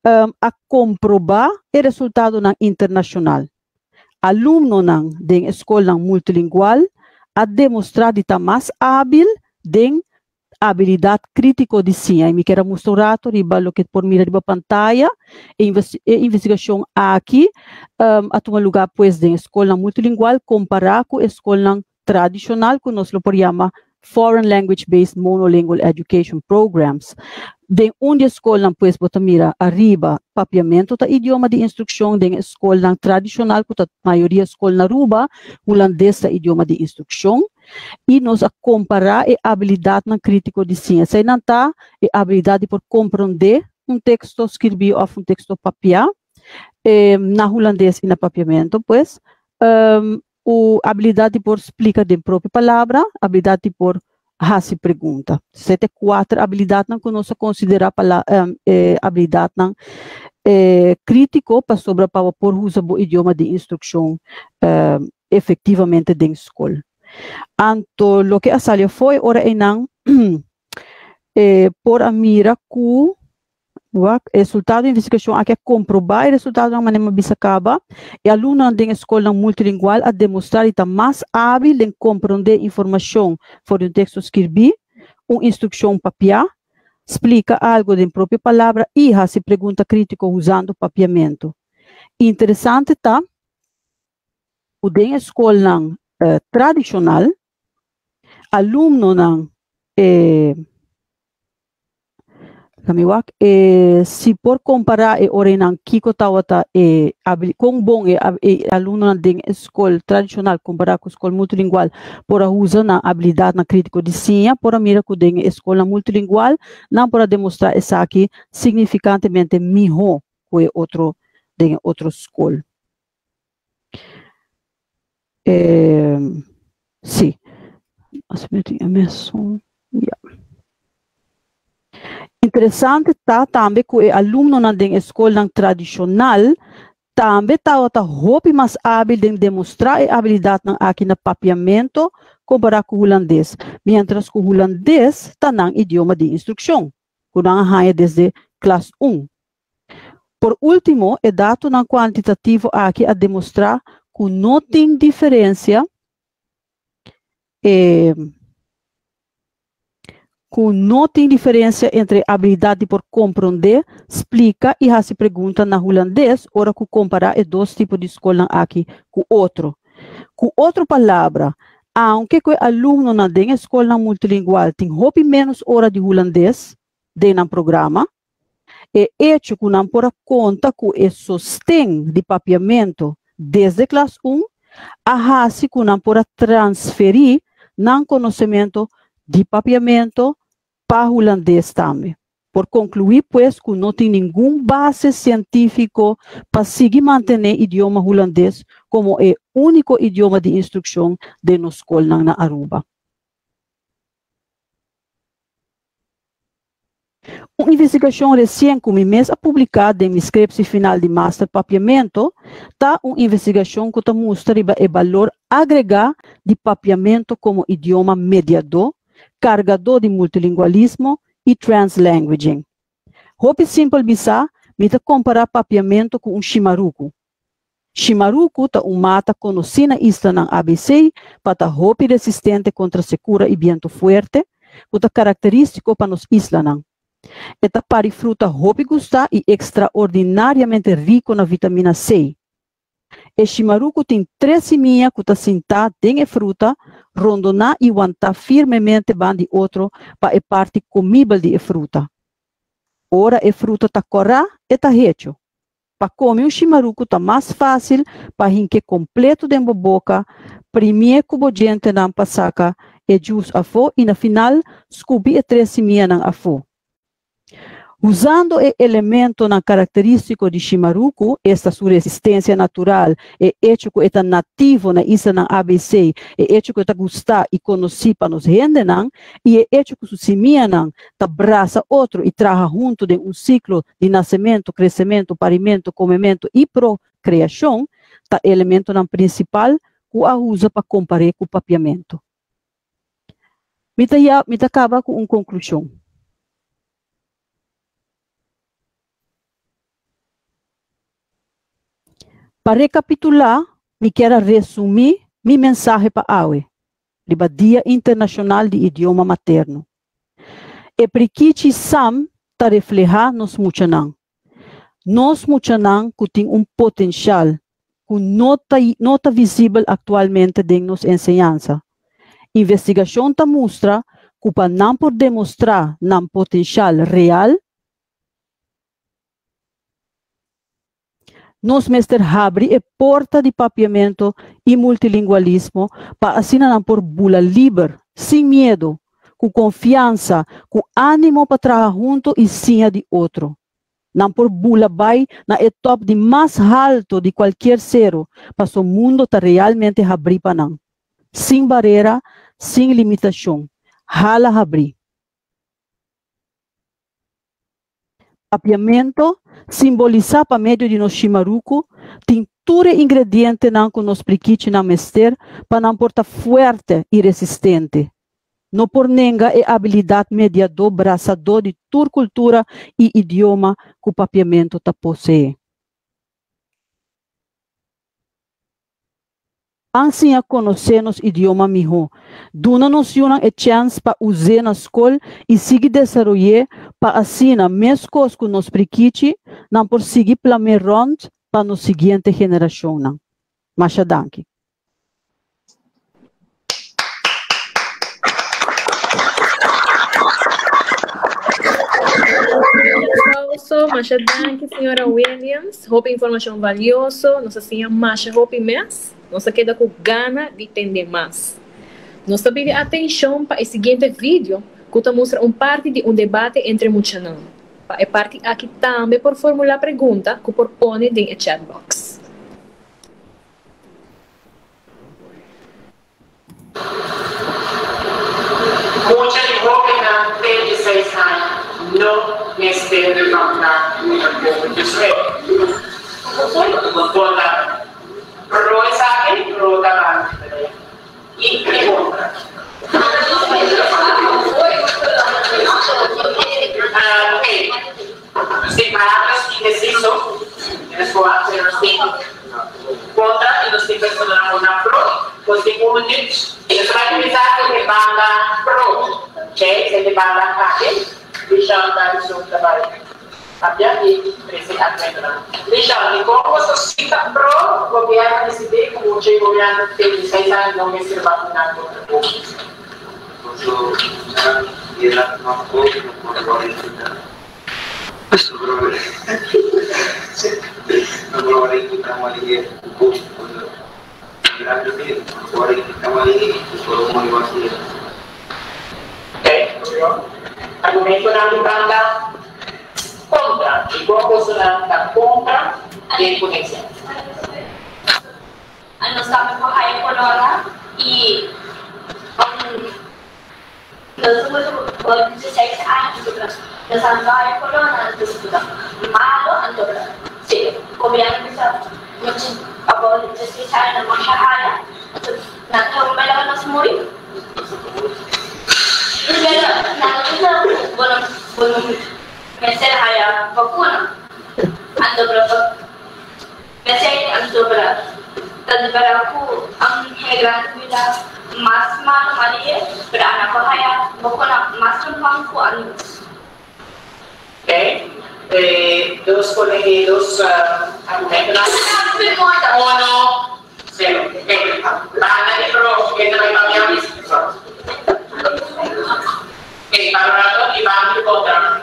a comprovar o resultado na internacional. Aluno de escola multilingual a demonstrar de estar mais hábil de habilidade crítico de ciência. Me quero mostrar o que por mira de pantalla. Investigação aqui a tomar lugar pues de escola multilingual comparar com a escola tradicional que nós por chamar Foreign Language-Based Monolingual Education Programs. De onde escola pues bota mira arriba papiamento da idioma de instrução de escola tradicional que a maioria escola na Aruba holandês da idioma de instrução e nós a comparar a habilidade na crítico de ciência e não tá a habilidade por compreender texto escrever ou texto papiar na holandês e na papiamento pues a habilidade por explicar de própria palavra, habilidade por fazer pergunta. Sete quatro habilidades não que nós considerar habilidade não crítico para sobre para por usar o idioma de instrução efetivamente dentro da escola. Anto lo que a salia foi ora não por a mira com o resultado da investigação aqui é comprovar o resultado da maneira bisacaba e aluno da escola multilingual a demonstrar que está mais hábil em compreender informação por texto escrever, uma instrução papiar, explica algo de própria palavra e se pergunta crítica usando papiamento. Interessante está o da escola tradicional, aluno se por comparar e orenan kiko tawata com bom aluno de escola tradicional comparar com escola multilingual por a usa na habilidade na crítico de ciência por a mira com de escola multilingual não para demonstrar essa aqui significantemente melhor que outro de outra escola. Sim. Interessante está também que o aluno na escola tradicional também está roupa mais hábil de demonstrar a habilidade aqui no papiamento comparado com o holandês, mientras que o holandês está no idioma de instrução, que não é desde classe 1. Por último, é dado no quantitativo aqui a demonstrar que não tem diferença entre habilidade por compreender, explica e se pergunta na holandês, ora que comparar dois tipos de escola aqui com outro. Com outra palavra, aunque o aluno na escola multilingual tem menos hora de holandês no programa, é hecho que não por conta que o sostém de papiamento desde classe 1, a que não por transferir não conhecimento de papiamento para holandês também. Por concluir, pues, que não tem nenhum base científico para seguir manter o idioma holandês como o único idioma de instrução de nossa escola na Aruba. Uma investigação recente que me mesmo publicada em inscrição final de Master Papiamento, está uma investigação que mostra o valor agregado de papiamento como idioma mediador, carregador de multilingualismo e translanguaging. Hope simple bisa, mita comparar papiamento com chimaruco. Chimaruco tá mata conhecida ista ng ABC, para hope resistente contra secura e viento fuerte, que tá característico para nos isla nang. Esta pari fruta hope gusta e extraordinariamente rico na vitamina C. E chimaruco tem 3 semillas que está sentada em fruta, rondona e aguenta firmemente bandi outro para a parte comível de fruta. Ora a fruta está corra e está hecho. Para comer o chimaruco está mais fácil para rinque completo dentro da boca, primeiro cubo gente não passaca e jus a fo e na final scubi e 3 semillas não a fo. Usando o elemento na característico de Shimaruku, esta sua resistência natural, e hecho que é nativo na isa ng ABC, e hecho que está gostar e conhecer para nos rende nang, e é hecho que su simia nang, ta abraça outro e traga junto de ciclo de nascimento, crescimento, parimento, comimento e procriação, ta elemento nang principal que a usa para comparar com o papiamento. Me acaba com uma conclusão. Para recapitular, me quero resumir minha mensagem para a AUE, do Dia Internacional de Idioma Materno. E prikichi sam ta refleja nos muchanang. Nos muchanang que tem potencial que não está visível atualmente em nossa enseñança. Investigação ta mostra que para não por demonstrar um potencial real, nos mestre abre a porta de papiamento e multilingualismo para assim não por bula livre, sem medo, com confiança, com ânimo para trabalhar junto e sim de outro. Não por bula vai na etapa de mais alto de qualquer ser, para o mundo está realmente abrir para não. Sem barreira, sem limitação. Hala abrir. Papiamento simboliza para meio de nos Shimaruku, tem tudo ingrediente não que nos priquiche na mester para não portar forte e resistente. Não por nenga é habilidade mediador, braçador de toda cultura e idioma que o papiamento ta possui. Assim a conhecer nos idioma miho, duna-nos uma chance para usar na escola e seguir desenvolver para assim a mesma coisa que nos priquiche, não por seguir plamerond para nos seguinte geração. Masha danke. Masha danke, senhora Williams. Hope informação valiosa. Nossa senhora Masha, hope mais. Nós queda com gana de entender mais. Nós também atenção para o seguinte vídeo, que mostra parte de debate entre muchanão. É parte aqui também por formular pergunta que propõe em chat box. Mucha de 36 anos, não me estende na pouco de sueño. Pro sa akin, pro taman. Y pregunta. Okay. Si palabras indeciso, tienes que hacer los cinco. Contra y los cinco son una pro. Los cinco minutos. Y los vai utilizar que banda pro. Ok? Se de banda aqui, deixando a lição trabalho. Abbiamo presentato. Diciamo, come questo sito pro governo decider come c'è il governo che di 6 anni non essere vaccinato per pochi. Questo problema non lo vorrei che stiamo lì un po' grande per vorrei che stiamo lì solo come vostri. Ok, argomento di banda contra, il poco suonata contra e conexione. Ano sabi ko ay kolora i sudah 16 anos sudah nasan ay kolora sudah malo ang dobra si gobyerno bisa macam about 16 anos na masyahara natawag malaman ng sumuri pero nakakita bolong mesel haya vacuna ang dobra mesel ang dobra tadbaraku ang hegan bila mas man mali berana bahaya vacuna mas pangku anu. Okay, dos colegios argumentos. Uno, cero. Bahana ni pro kita may pamiyami. Okay, para di bangku kontra.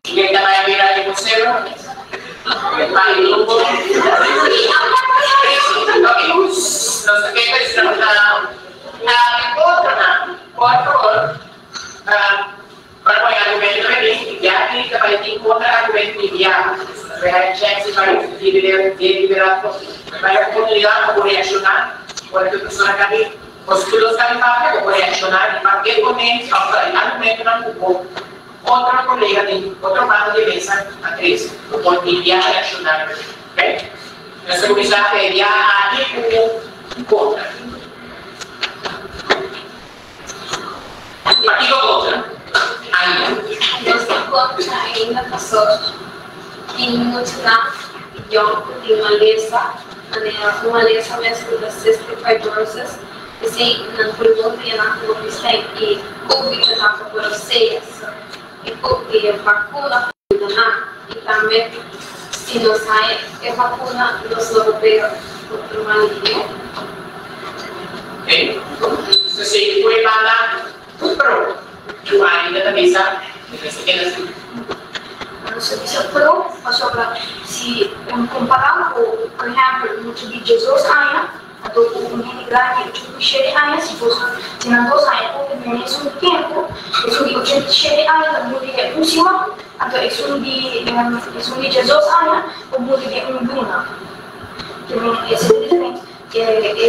Kita may bira di museo. May grupo. Los pequeños están contra por favor para argumento de ya crítica para ti contra a argumento enviado. A gente vai deliberar, vai a oportunidade para reacionar, para que a pessoa acabe, os estudos que para reacionar, e para que comente, argumento não ocupou. Outra colega tem, outro mano de mesa, a Cris, pode enviar a reacionar. Ok? Nessa comissão é enviar aqui como contra. Partido contra. Ainda. Nessa contra ainda passou. Em Mutina, eu tenho uma lesa mesmo das 65 verses, e sei, não pergunto e não pergunto e ouvi que não por vocês, e porque a vacuna e também, se não sai, a vacuna dos europeus contra uma linha. Ok? Se sei que foi para pro, que ainda também sabe, No serviço pro, se comparamos com, por exemplo, no de Jesus aia, atau umini grande cukup syariah se não aia porque mesmo tempo, isso de syariah kemudian musiwa atau isso de Jesus aia kemudian unduna. Jadi itu diferente.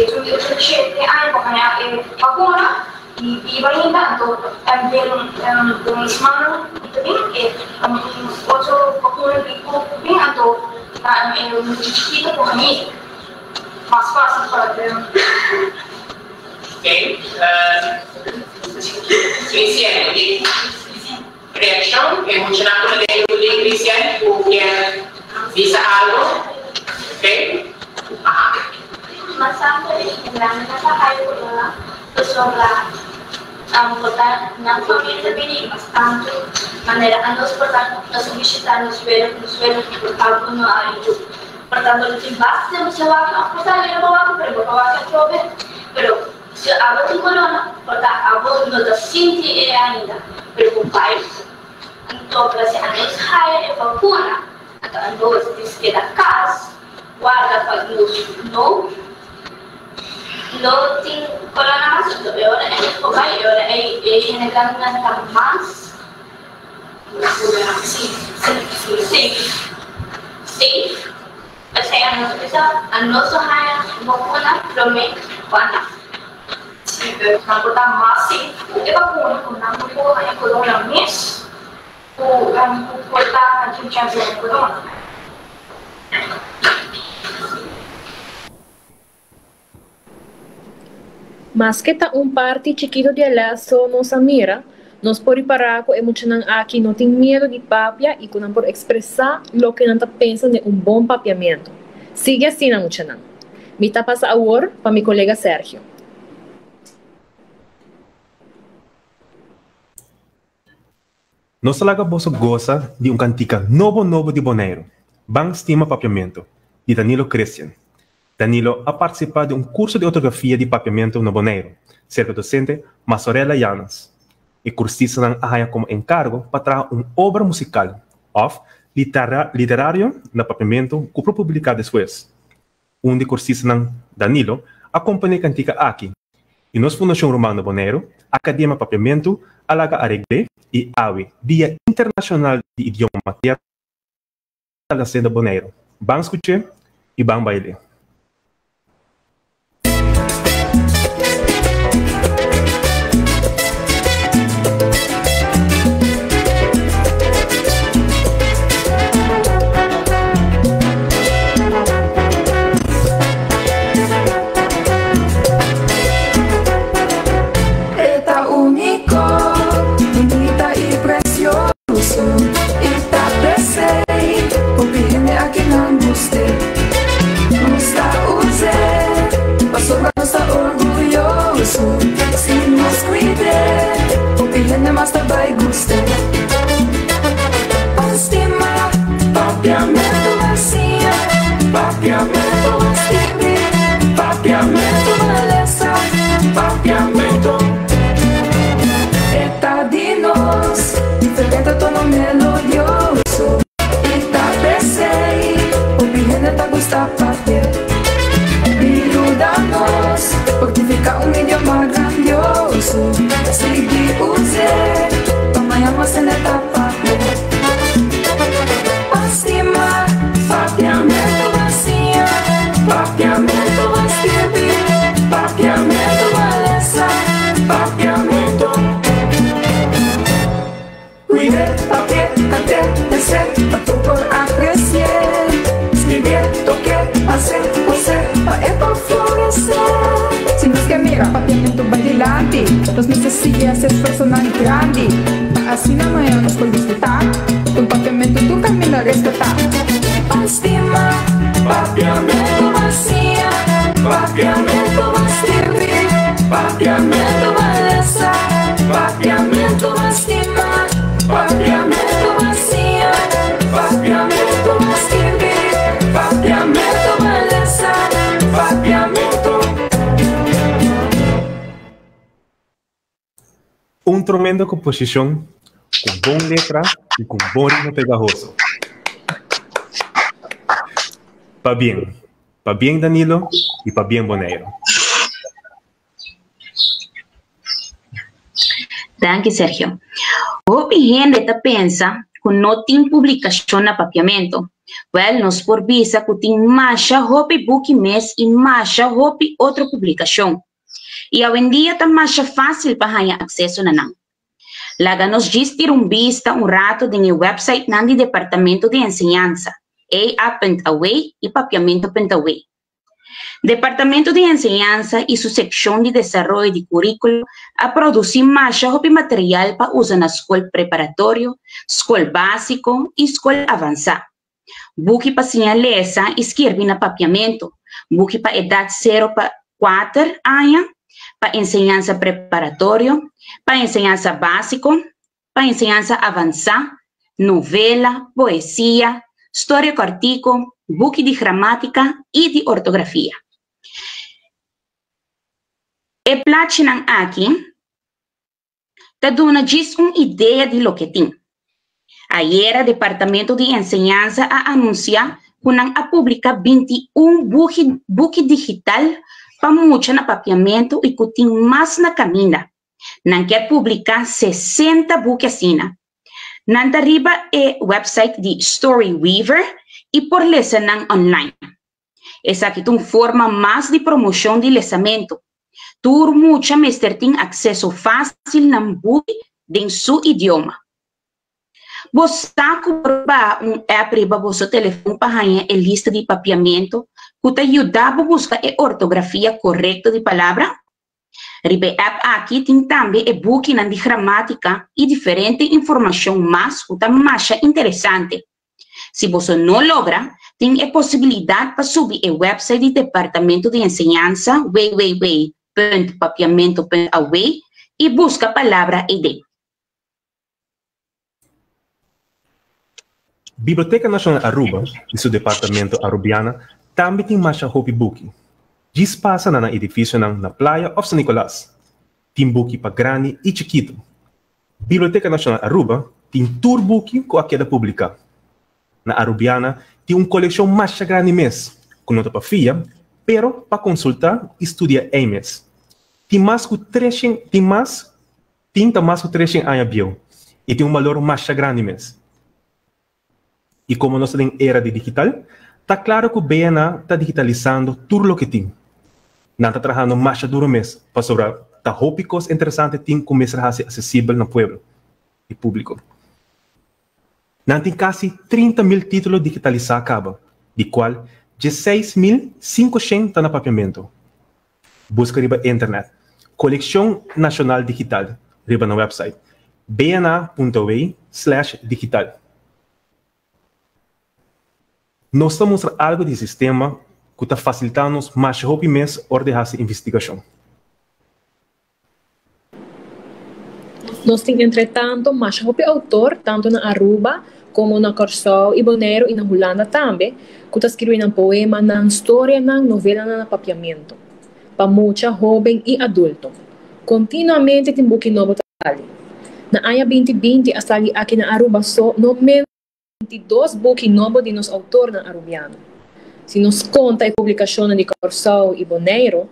Itu de syariah pokoknya agora e vai andando com as mãos também outro procura de bem ando muito chiquito por mim mais fácil para ter ok Cristiano reação é muito natural de Cristiano porque diz algo ok mas sampai dengan kata adalah seseorang kota na família bem bastante maneira a nós portanto nós visitamos nos algo no área portanto não tem bastante mas eu acho que portanto eu vou para que prove pero se a outra coluna portanto a voz não da sente ainda preocupado então para se a nós hire a vacuna então a nós diz que da casa guarda para nós não lo ting kalau nama masuk tu orang ini pokoknya orang ini negara negara mas safe saya anak bisa anak sahaya bukan prome mana kalau kita masih kita pun nama pun hanya korang mis pun kita macam korang Mas que tá parte chiquito de alaço nos mira, nós por parar com emocional aqui não tem medo de papia e não por expressar o que não tá pensando de bom papiamento. Sigue assim na emocional. Me tá passa a word para meu colega Sérgio. Nós talaga boso goza de cantica novo de Bonaire, Bang Estima Papiamento, de Danilo Christian. Danilo ha participado de um curso de ortografia de papiamento no Bonaire, cerca docente Masorella Llanas, e cursista não há como encargo para trazer uma obra musical, of literário na papiamento que foi publicado depois. De cursista não Danilo acompanha cantica aqui, e nos Fundação Romana Bonaire, Academia Papiamento, alaga Aregle e AWE, Dia Internacional de Idioma Terra da Senda Bonaire. Vamos escutar e vamos bailar. Mas também gostei. Estima, papiamento assim, papiamento estime, papiamento beleza, papiamento. Eta de nós, diferente tono melodioso. Eta pensei, opinião tá gostar papel. Ajuda nós, porque fica idioma grandioso. Seguir o zero, amanhã você não tá papel. Escrever, papel, cantar, descer, para tu por apreciar. Escrever, tocar, hacer, coser, para florescer. Si no es que mira, papiamento va adelante. Los necesitas esfuerzo tan grande. Así no nos puede disfrutar. Con papiamento tu camino a respetar. Estima, papiamento vacía. Papiamento va a escrever. Papiamento va a lanzar. Papiamento va a estimar. Papiamento vacía. Papiamento va a escrever. Papiamento va a lanzar. Papiamento. Un tremendo composición con buena letra y con buen ritmo pegajoso. Pa bien Danilo y pa bien Boneiro. Danke, Sergio. Hopi gente ta pensa que não tem publicação na papiamento. Well, nós por visa que tem mais hopi book mês e mais hopi outra publicação. E hoje em dia tá mais fácil para ganhar acesso na não. Laga nos diz ter vista rato do website do Departamento de Enseñanza, EA.away e papiamento.away. Departamento de Enseñanza e sua secção de desenvolvimento de currículo a produzir mais material para usar na escola preparatório, escola básico e escola avançada. Book para sinalesa e escrever na papiamento, book para idade 0 para 4 anos, para enseñanza preparatório, para enseñanza básico, para enseñanza avançada, novela, poesia, história artigo, book de gramática e de ortografia. E platinam aqui, tá dando uma ideia de lo que tem. Ayer, o Departamento de Enseñanza a anunciar que não a publicar 21 book digital para muito na papiamento e que tem mais na caminha. Não quer publicar 60 book assina. Não arriba é website de Storyweaver e por lecionar online. Essa aqui é uma forma mais de promoção de lesamento. Tur muita mestre tem acesso fácil na book em seu idioma. Você compra app para o seu telefone para ganhar a lista de papiamento que te ajuda a buscar a ortografia correta de palavra. Ribe app aqui tem também e book de gramática e diferente informação mais que é mais interessante. Se você não logra, tem a possibilidade para subir o website do Departamento de Enseñanza www.papiamento.away e busca a palavra ID. Biblioteca Nacional Aruba e seu departamento arubiana também tem mais hopi book. Diz passa na edifício na Praia of San Nicolás. Tem book para grande e chiquito. Biblioteca Nacional Aruba tem tour book com a queda pública. Na Arubiana tem coleção mais grande mês, com nota para filha, pero para consultar e estudar mês. Tem mais que 300 anos bio e tem valor mais grande mês. E como nós temos era de digital, está claro que o BNA está digitalizando tudo o que tem. Não está trabalhando mais duro mês para sobrar tópicos interessantes que começar a ser acessível no povo e público. Não tem quase 30.000 títulos digitalizados acaba, de qual 16.500 está no papiamento. Busca riba internet, Coleção Nacional Digital, riba no website, bna.away/digital. Nós estamos mostrando algo de sistema que está facilitando mais rápido mês ordenar essa investigação. Nós temos, entretanto, mais rápido autor, tanto na Aruba, como na Curaçao e Bonaire e na Holanda também, que está escrevendo um poema, na história, na novela, na papiamento, para muita jovem e adulto. Continuamente tem book novo ali. Na ano 2020, hasta ali aqui na Aruba, só no menos 22 book novos de nos autor na arubiano. Se nos conta a publicação de Curaçao e Bonaire,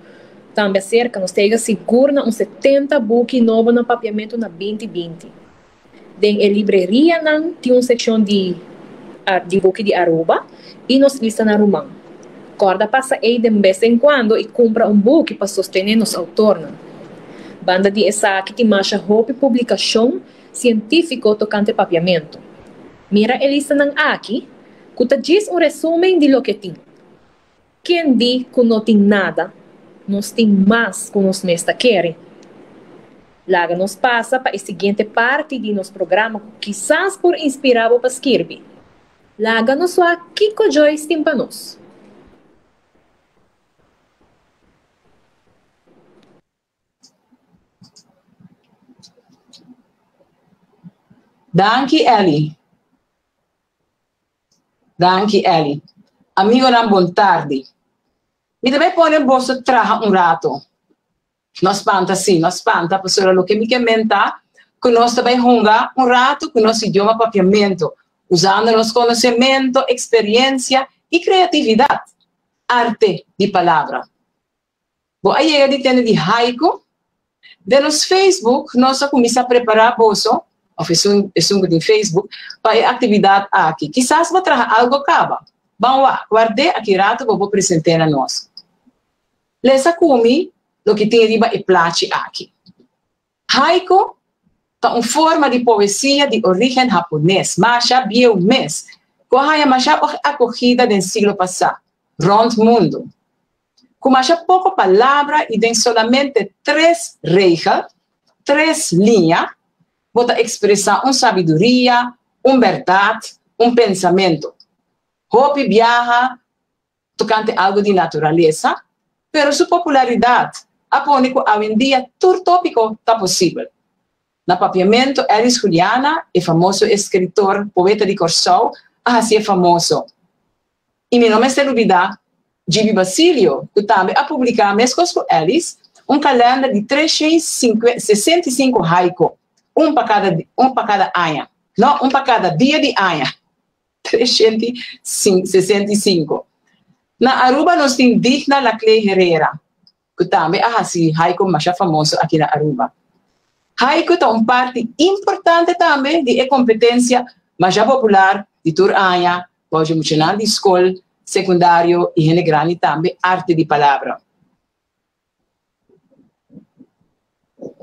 também cerca, nós temos seguro uns 70 book novos no papiamento na 2020. Tem a livraria, tem uma seção de book de Aruba e nos lista na Rumã. Corda passa aí de vez em quando e compra book para sostener nos autor. Banda de essa que tem mais roupa publicação científico tocante papiamento. Mira Elisa nang aqui, kuta diz um resumen de lo que tem. Quem diz que não tem nada, nós tem mais que nós nesta querem. Laga nos passa para a seguinte parte de nosso programa, quizás por inspirar para escrever. Laga nos sua Kiko Joyce tem para nós. Danke, Ellie. Danke, Ellie. Amigo, na boa tarde. Mi deve pôr bolso traja rato. Nós espanta, sim, nós espanta, professora, o que me comenta, que nós também runga rato com nosso idioma papiamento, usando nosso conhecimento, experiência e criatividade, arte de palavra. Bom, aí a gente tem de haiku, de nos Facebook, nós começamos a preparar bolso, oferecendo de Facebook, para a atividade aqui. Quizás vou trazer algo acaba. Vamos lá, guardei aqui rato, vou apresentar a nós. Lesa kumi, o que tem riba e place aqui. Haiku é uma forma de poesia de origem japonês, mas já viu mês, que é acolhida no século passado, rond mundo. Com já pouca palavra e tem somente 3 regras, 3 linhas, para expressar uma sabedoria, uma verdade, um pensamento. Hopi viaja tocante algo de natureza, pero sua popularidade apone que hoje em dia todo tópico está possível. Na papiamento, Elis Juliana, o famoso escritor, poeta de Corsol, assim é famoso. E meu nome é Selubida, Gibi Basilio, que também a publicar, mesmo com Elis, um calendário de 365 haiku, um para cada ano. Não, um para cada dia de ano. 365. Na Aruba, nós temos Digna Laclay Herrera, que também é assim, haiku mais famoso aqui na Aruba. Haiku é uma parte importante também de competência mais popular de Turanha, pode mencionar de escola, secundário e grande também arte de palavra.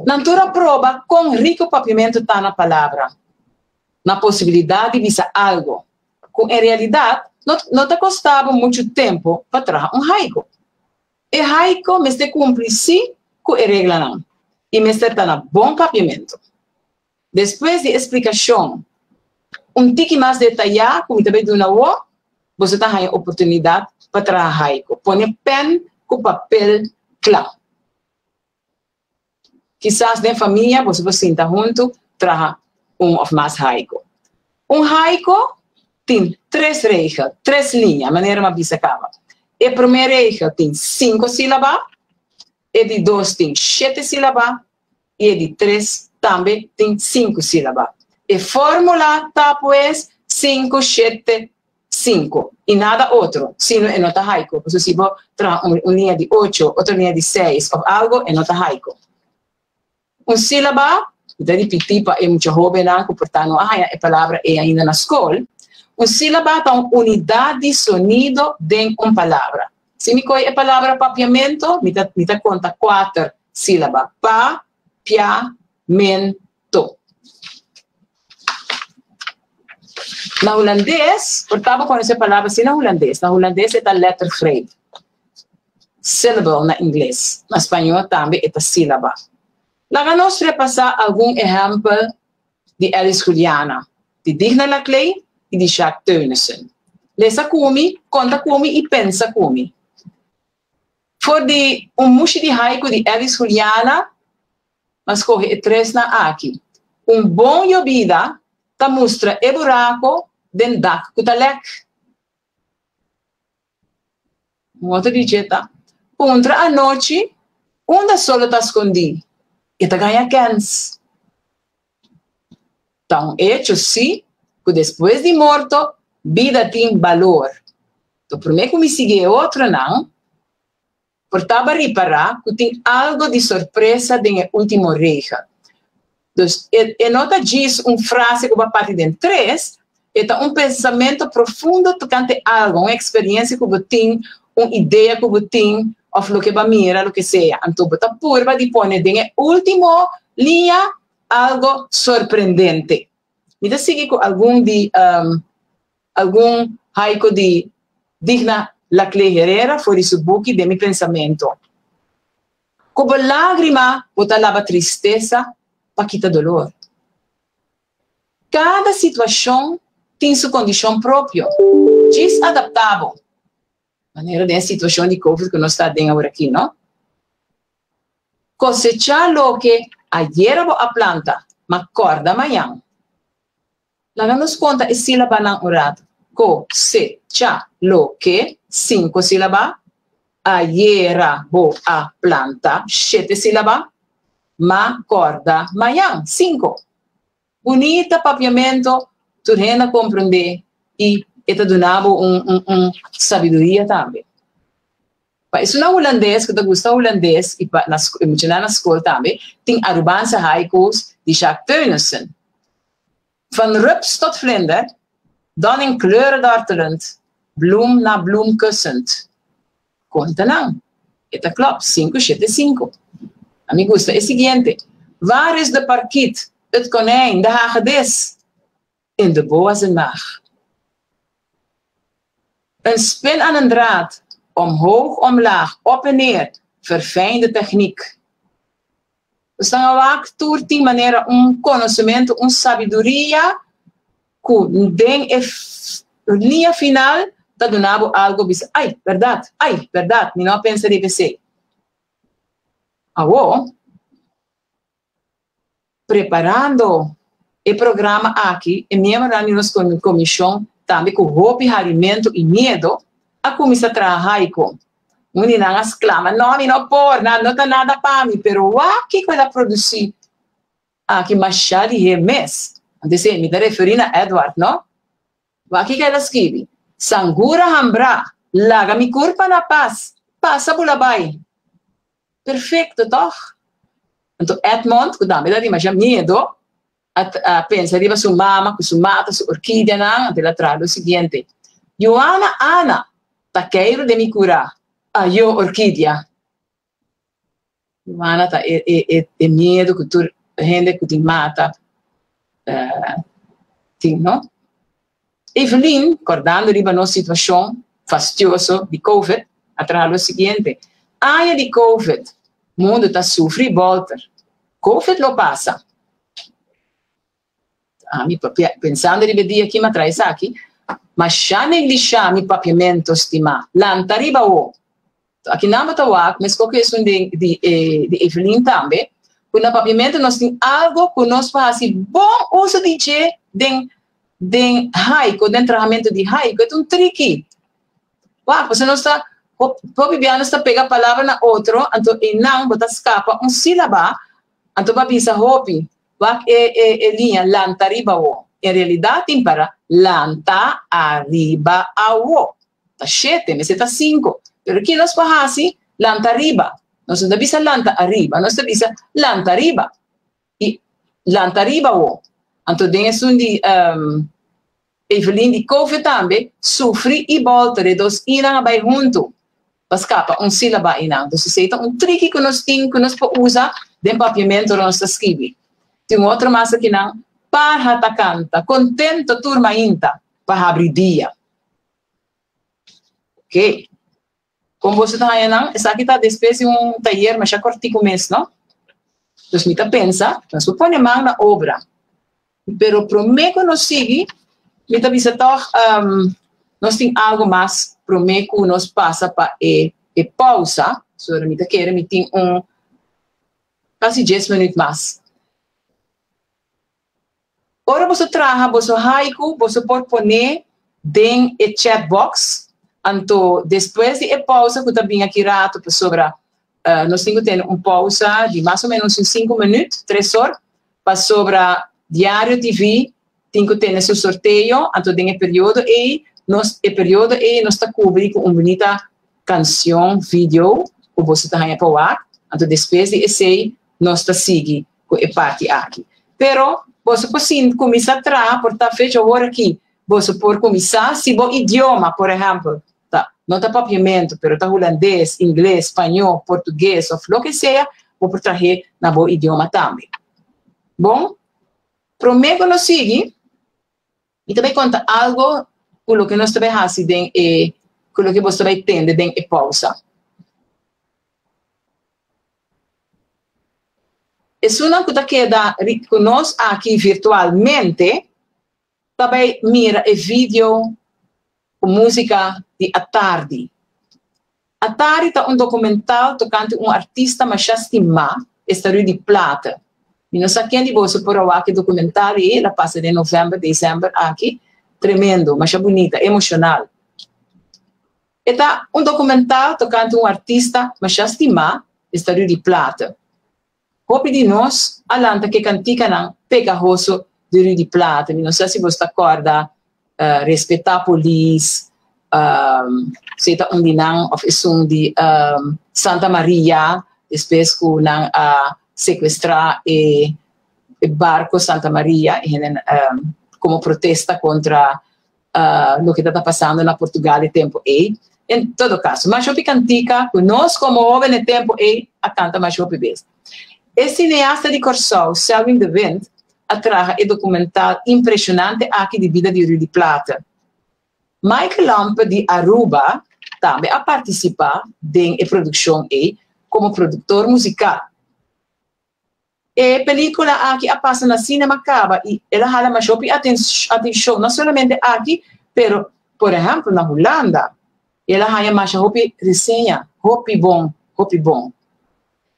Natura prova com rico papiamento está na palavra, na possibilidade de dizer algo, que em realidade não te custava muito tempo para trazer um haiku. E haiku me se cumpre sim com a regra não. E me está na bom papiamento. Depois de explicação, tique mais detalhado, como também do não, você tem a oportunidade para trazer haiku. Põe pen com papel claro. Quizás na família, você senta junto, traga ou mais haiku. Haiku tem 3 regras, 3 linhas, maneira mais bisacava. A primeira regra tem 5 sílabas, a de 2 tem 7 sílabas, e a de 3 também tem 5 sílabas. A fórmula está, pues, 5, 7, 5, e nada outro, sino é nota haiku. Por se você traga uma linha de 8, outra linha de 6, ou algo, é nota haiku. Sílaba, de repetir para muito jovem, portanto, a palavra é ainda na escola. Sílaba é uma unidade de sonido de uma palavra. Se me coi a palavra papiamento, me conta 4 sílabas. Pa, pia, mento. Na holandês, portanto, com essa palavra, se na holandês é a letra grave. Syllable na inglês. Na espanhol também é a sílaba. Laga nós repassar algum exemplo de Elis Juliana, de Digna Laclay e de Jacques Teunissen. Lesa kumi, conta kumi e pensa kumi. For de mushi de haiku de Elis Juliana, mas corre 3 na aqui. Bom yobida ta mostra e buraco den dak kutalek. Outra digita. Contra a noite, onde solo ta escondi. E ta ganha cans. Então, hecho sim, que depois de morto, vida tem valor. Então, primeiro que me sigue outro não, portava reparar que tem algo de surpresa na última regra. Então, e nota diz uma frase que vai partir de 3, é pensamento profundo tocante algo, uma experiência que você tem, uma ideia que você tem, ou o que vai mirar, o que seja. Então, você purva de pôr na última linha algo sorprendente. Mita sigue con algún haiku de Digna la Herrera fuori su buchi de mi pensamento. Como lágrima bota lava tristeza pa quita dolor. Cada situação tem sua condição própria, desadaptável. Maneira de situação de COVID que nós estamos agora aqui, não? Cosechar lo que ayer a planta, mas corda amanhã. Lagamos conta e sílaba ng orat. Cosecha lo que, 5 sílaba. Ayer a planta, 7 sílaba. Ma corda amanhã, 5. Bonita papiamento, turena compreender e ita donava sabedoria também. Pa isso na holandês, que eu gosto holandês, e pa na escola também, tem Arubaanse haikus de Jacques Teunissen. Van rups tot vlinder, dan in kleuren dartelend, bloem na bloem kussend. Conta não. Ita klopt, 5, 7, 5. A mim gusta é o seguinte, waar is de parkiet, het konijn, de hagedis? In de boas en maag. Een spin aan een draad, omhoog, omlaag, op en neer, verfijnde techniek. We staan ook door die manier conhecimento, sabedoria, que den linha final, dat donavo algo, bis, ai, verdade, mi não pensa de você. Agora, preparando o programa aqui, e mesmo na nossa comissão, também com roupa, alimento e medo, a começar a trabalhar com. Uma não exclama, não por, não está nada para mim, pero o que vai produzir? Aqui, machado e mês. Então, me está referindo a Edward, não? O que ela escreve? Sangura hambra, laga mi curpa na paz, passa bulabai. Perfeito, toch? Então, Edmond, que dá-me medo, a pensa riba su mama, su mata, su orquídea, não, ela traz o seguinte. Joana Ana, taqueiro de mi cura, a yo orquídea. Joana tá é medo que tu gente que te mata, tem, não? Evelyn, acordando riba nossa situação fastidiosa de COVID, atrás o seguinte. Área de COVID, o mundo está sofrendo volta. COVID lo passa. Pensando em dia aqui, mas traz aqui, mas já negligenciar mi papiamento estima, lanta riba o. Aqui na Batawak, mas qualquer isso de Evelyn também, quando o papiamento nós tem algo que nós fazemos bom uso de que den haiku, den tratamento de haiku, é tricky. Você não está, o bibiano está pega a palavra na outro, então e não, bota escapa sílaba, então vai pensar hopi. Linha lanta arriba o. Em realidade tem para lanta arriba a o. Tá 7, mas está 5. Pero aqui nós fazemos lanta arriba. Nós não bisa lanta arriba, nós bisa lanta arriba. E lanta arriba o. Então tem isso de Evelyn de COVID também sofre e volta de dos inang vai junto. Pascapa sílaba inang. Então se é trick que nós tem que nós usa de papiamento nós escreve. Tem outra massa que não, para canta, contento turma inta, para abrir dia. Ok. Como você está aí, não? Essa aqui está despesa de taller, mas já cortei com mês, não? Então, me pensa, nós supõe mão na obra. Pero prometo que nós siga, me está visando, nós tem algo mais, prometo que nós passa para a pausa, so me está querendo, me tem quase 10 minutos mais. Ora você traga você haiku, você pode pôr dentro do chat box. Então, depois de pausa, que também aqui rato sobre, nós temos que ter pausa de mais ou menos 5 minutos, 3 horas, para sobre Diário TV, tem que ter esse sorteio, então tem o período e nós está cobrindo com uma bonita canção, vídeo, que você está aí para então depois de esse, nós está seguindo com a parte aqui. Pero você pode começar a trabalhar, por estar feito agora aqui. Você pode começar, se o idioma, por exemplo, tá, não está papiamento, mas está holandês, inglês, espanhol, português, ou o que seja, vou trazer na bom idioma também. Bom, prometo no sigue e também conta algo com o que nós também fazemos com o que você vai entender em pausa. É uma coisa que queda conosco aqui virtualmente, também mira o vídeo com música de A Tarde. A Tarde é documental tocante artista mais estimado, Estadio de Plata. E não sei quem de vocês por aqui documentário, ela passa de novembro, dezembro aqui, tremendo, mas bonita, emocional. É documental tocante artista mais estimado, Estadio de Plata. Hope de nós, alanta que cantica não pegajoso de Rio de Plata. Não sei se você acorda, respeitar a polícia, se está não, ou de Santa Maria, depois que não sequestrar o barco Santa Maria, como protesta contra o que está passando na Portugal em tempo aí. Em todo caso, mas eu cantica, nós como jovens em tempo aí, a canta mais eu bebês. O cineasta de Corsol, Selwyn de Wind, atraja o documental impressionante aqui de vida de Rio de Plata. Michael Lampe de Aruba também a participar da produção como produtor musical. A película aqui passa na Cinema Caba e ela hala mais atenção não somente aqui, pero por exemplo na Holanda, ela hala mais resenha, bom.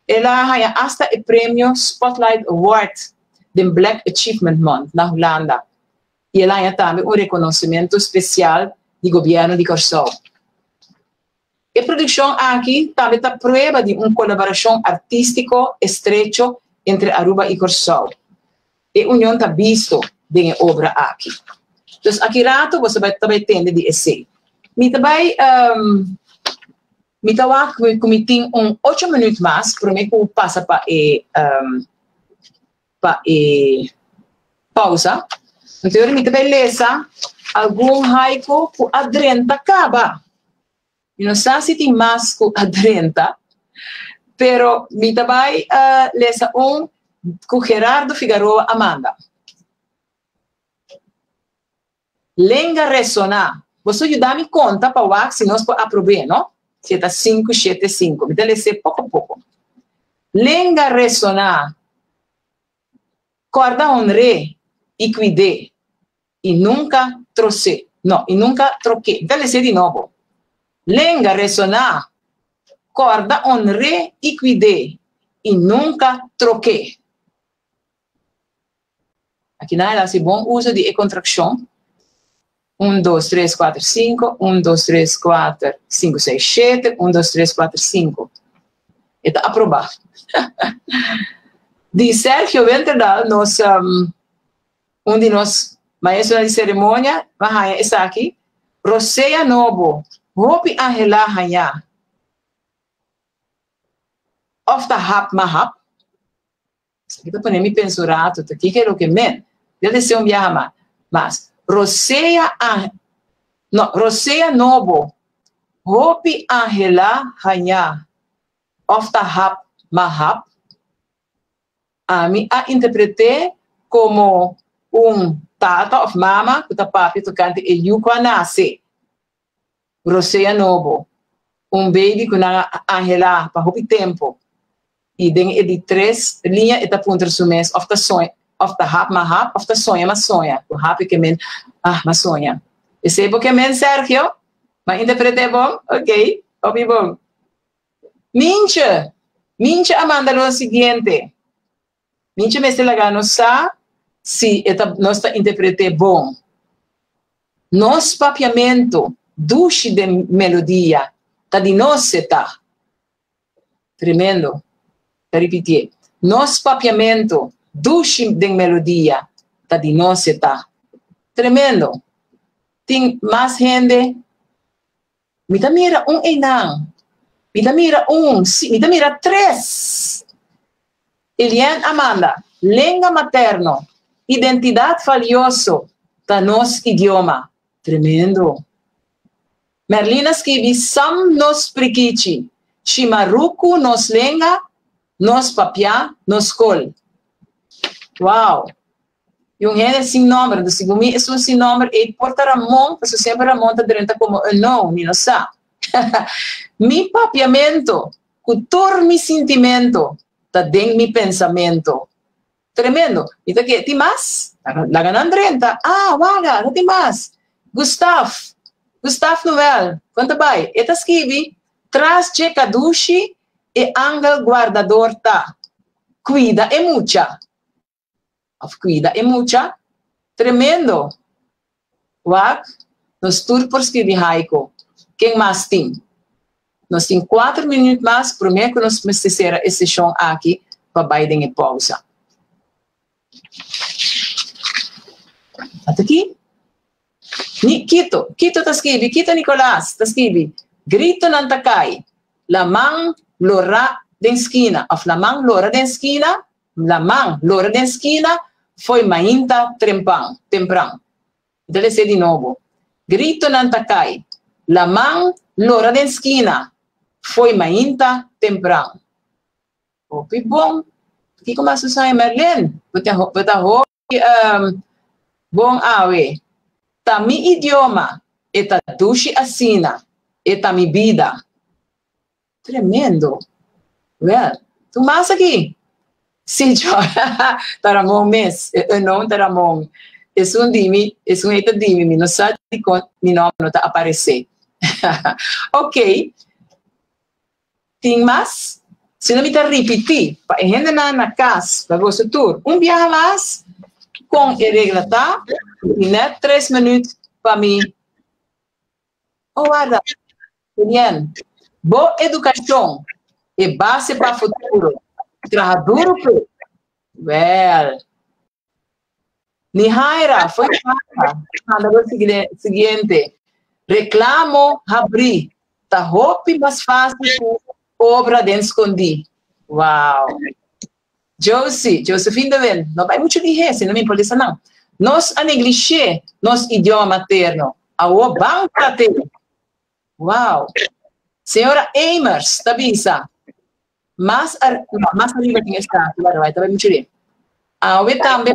Ela ganha hasta o prêmio Spotlight Award do Black Achievement Month na Holanda. E ela ganha também reconhecimento especial do governo de Corsol. A produção aqui também está prova de uma colaboração artística estreita entre Aruba e Corsol. E a união está visto na obra aqui. Então, aqui rato você vai também entender de esse. Me também me tawa que tem 8 minutos mais para mim que passa para pausa. Então eu me também lesa algum haiku que adrenta acaba. Eu não sei se tem mais que adrenta, pero me também lesa com Gerardo Figueroa Amanda. Lenga ressonar. Você ajudar-me conta para o se nós aprovar, não? Se está 5, 7, 5. Me dá pouco a pouco. Lenga ressonar. Corda honre e cuide. E nunca troce. Não, e nunca troque. Dá de novo. Lenga ressonar. Corda honre e cuide. E nunca troque. Aqui não é bom uso de contração. 1, 2, 3, 4, 5. 1, 2, 3, 4, 5, 6, 7. 1, 2, 3, 4, 5. Está aprovado. De Sérgio Venterdal, de nós maestros de cerimônia, está aqui. Roseia Nobo, Hopi Angela Hanya. Ofta hap mahap. Kita pun ini pensurato, aqui que é o que men. Deve ser viaja mas Roseia Nobo, Hopi Angela Hanya. Ofta hap mahap. A mim a interpretei como tata of mama, que tá papi tocante e yuko nasce. Roseia Nobo, baby que na Angela para hopi tempo. E den de 3 linhas eta punter sumes of the sonha, of the hap mahap, of the sonha mas sonha. O happy que men mas sonha. E sei porque men Sergio, mas interpretei bom, ok, opi bom. Mincha Amanda lo seguinte. Mincha me laga no sa si nós interprete bom. Nos papiamento duche de melodia tá de nós tá. Tremendo. Tá repetir. Nos papiamento duche de melodia tá de nós tá. Tremendo. Tem mais gente. Me tá mira enang. Me tá mira me tá mira 3. Eliane Amanda, língua materno, identidade valioso da nosso idioma. Tremendo. Merlina escreve, sam nos priquichi, chimaruku nos lenga, nos papia, nos col. Uau! E um rei sem número, do segundo é um sem número, e porta Ramon, porque sempre Ramon está dentro como não, não sabe. Mi papiamento, cultura mi sentimento, está dentro mi pensamento. Tremendo. E tá que, tem mais? La ganan 30. Ah, wala, não tem mais. Gustav Noel, quanto vai? Eta escreve, tras de caduche e angel guardador tá. Cuida é mucha. Cuida é mucha. Tremendo. Wak, nós tudo por escrever haiku. Quem mais tem? Nós temos 4 minutos mais, prometo que nós vamos fazer essa sessão aqui para Biden e pausa. Até aqui? Quito tá escreve, Quito Nicolás, tá escreve, grito ng takay, lamang lora den esquina, of lamang lora den esquina, foi mainta temprano. Deve ser de novo. Grito ng takay, lamang lora den esquina, foi mainta temprano. Ok, bom. Aqui começa a Merlin. Bom awe. Ta mi idioma, eta dushi asina, eta mi vida. Tremendo. Well, tu mais aqui. Sim, taramong mes, não taramong. Es un eta dimi, não sabe quando mi nome não tá aparecer. Ok. Tem mais? Se não me tá repetir, para a gente na casa, para você tour, viaje mais, com a regra tá, e net 3 minutos para mim. Oh, guarda. Bien. Boa educação é base para o futuro. Trabalhar duro, well. Nihaira, foi fácil. Nada seguinte. Reclamo, abrir. Tá roupa mais fácil obra de esconder. Uau. Josephine Devin, não vai muito dizer, se não me importa não. Nós a negliger, nosso idioma materno. A banca tem. Uau. Senhora Amers, tabisa. Mas arriba tem está, claro, vai também muito dizer. A também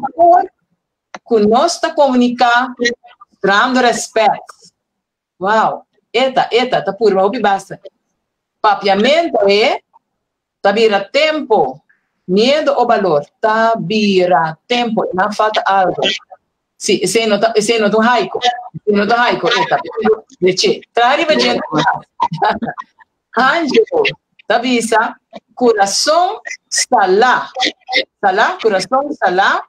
com nós está comunicar, dando respeito. Uau. Eta, tá por mal basta. Papiamento é tabira tempo, medo ou valor. Tabira tempo, não falta algo. Se não do haiku, eta. Deixe. Arriba gente. Angelo, tabisa, coração está lá. Está lá, coração está lá.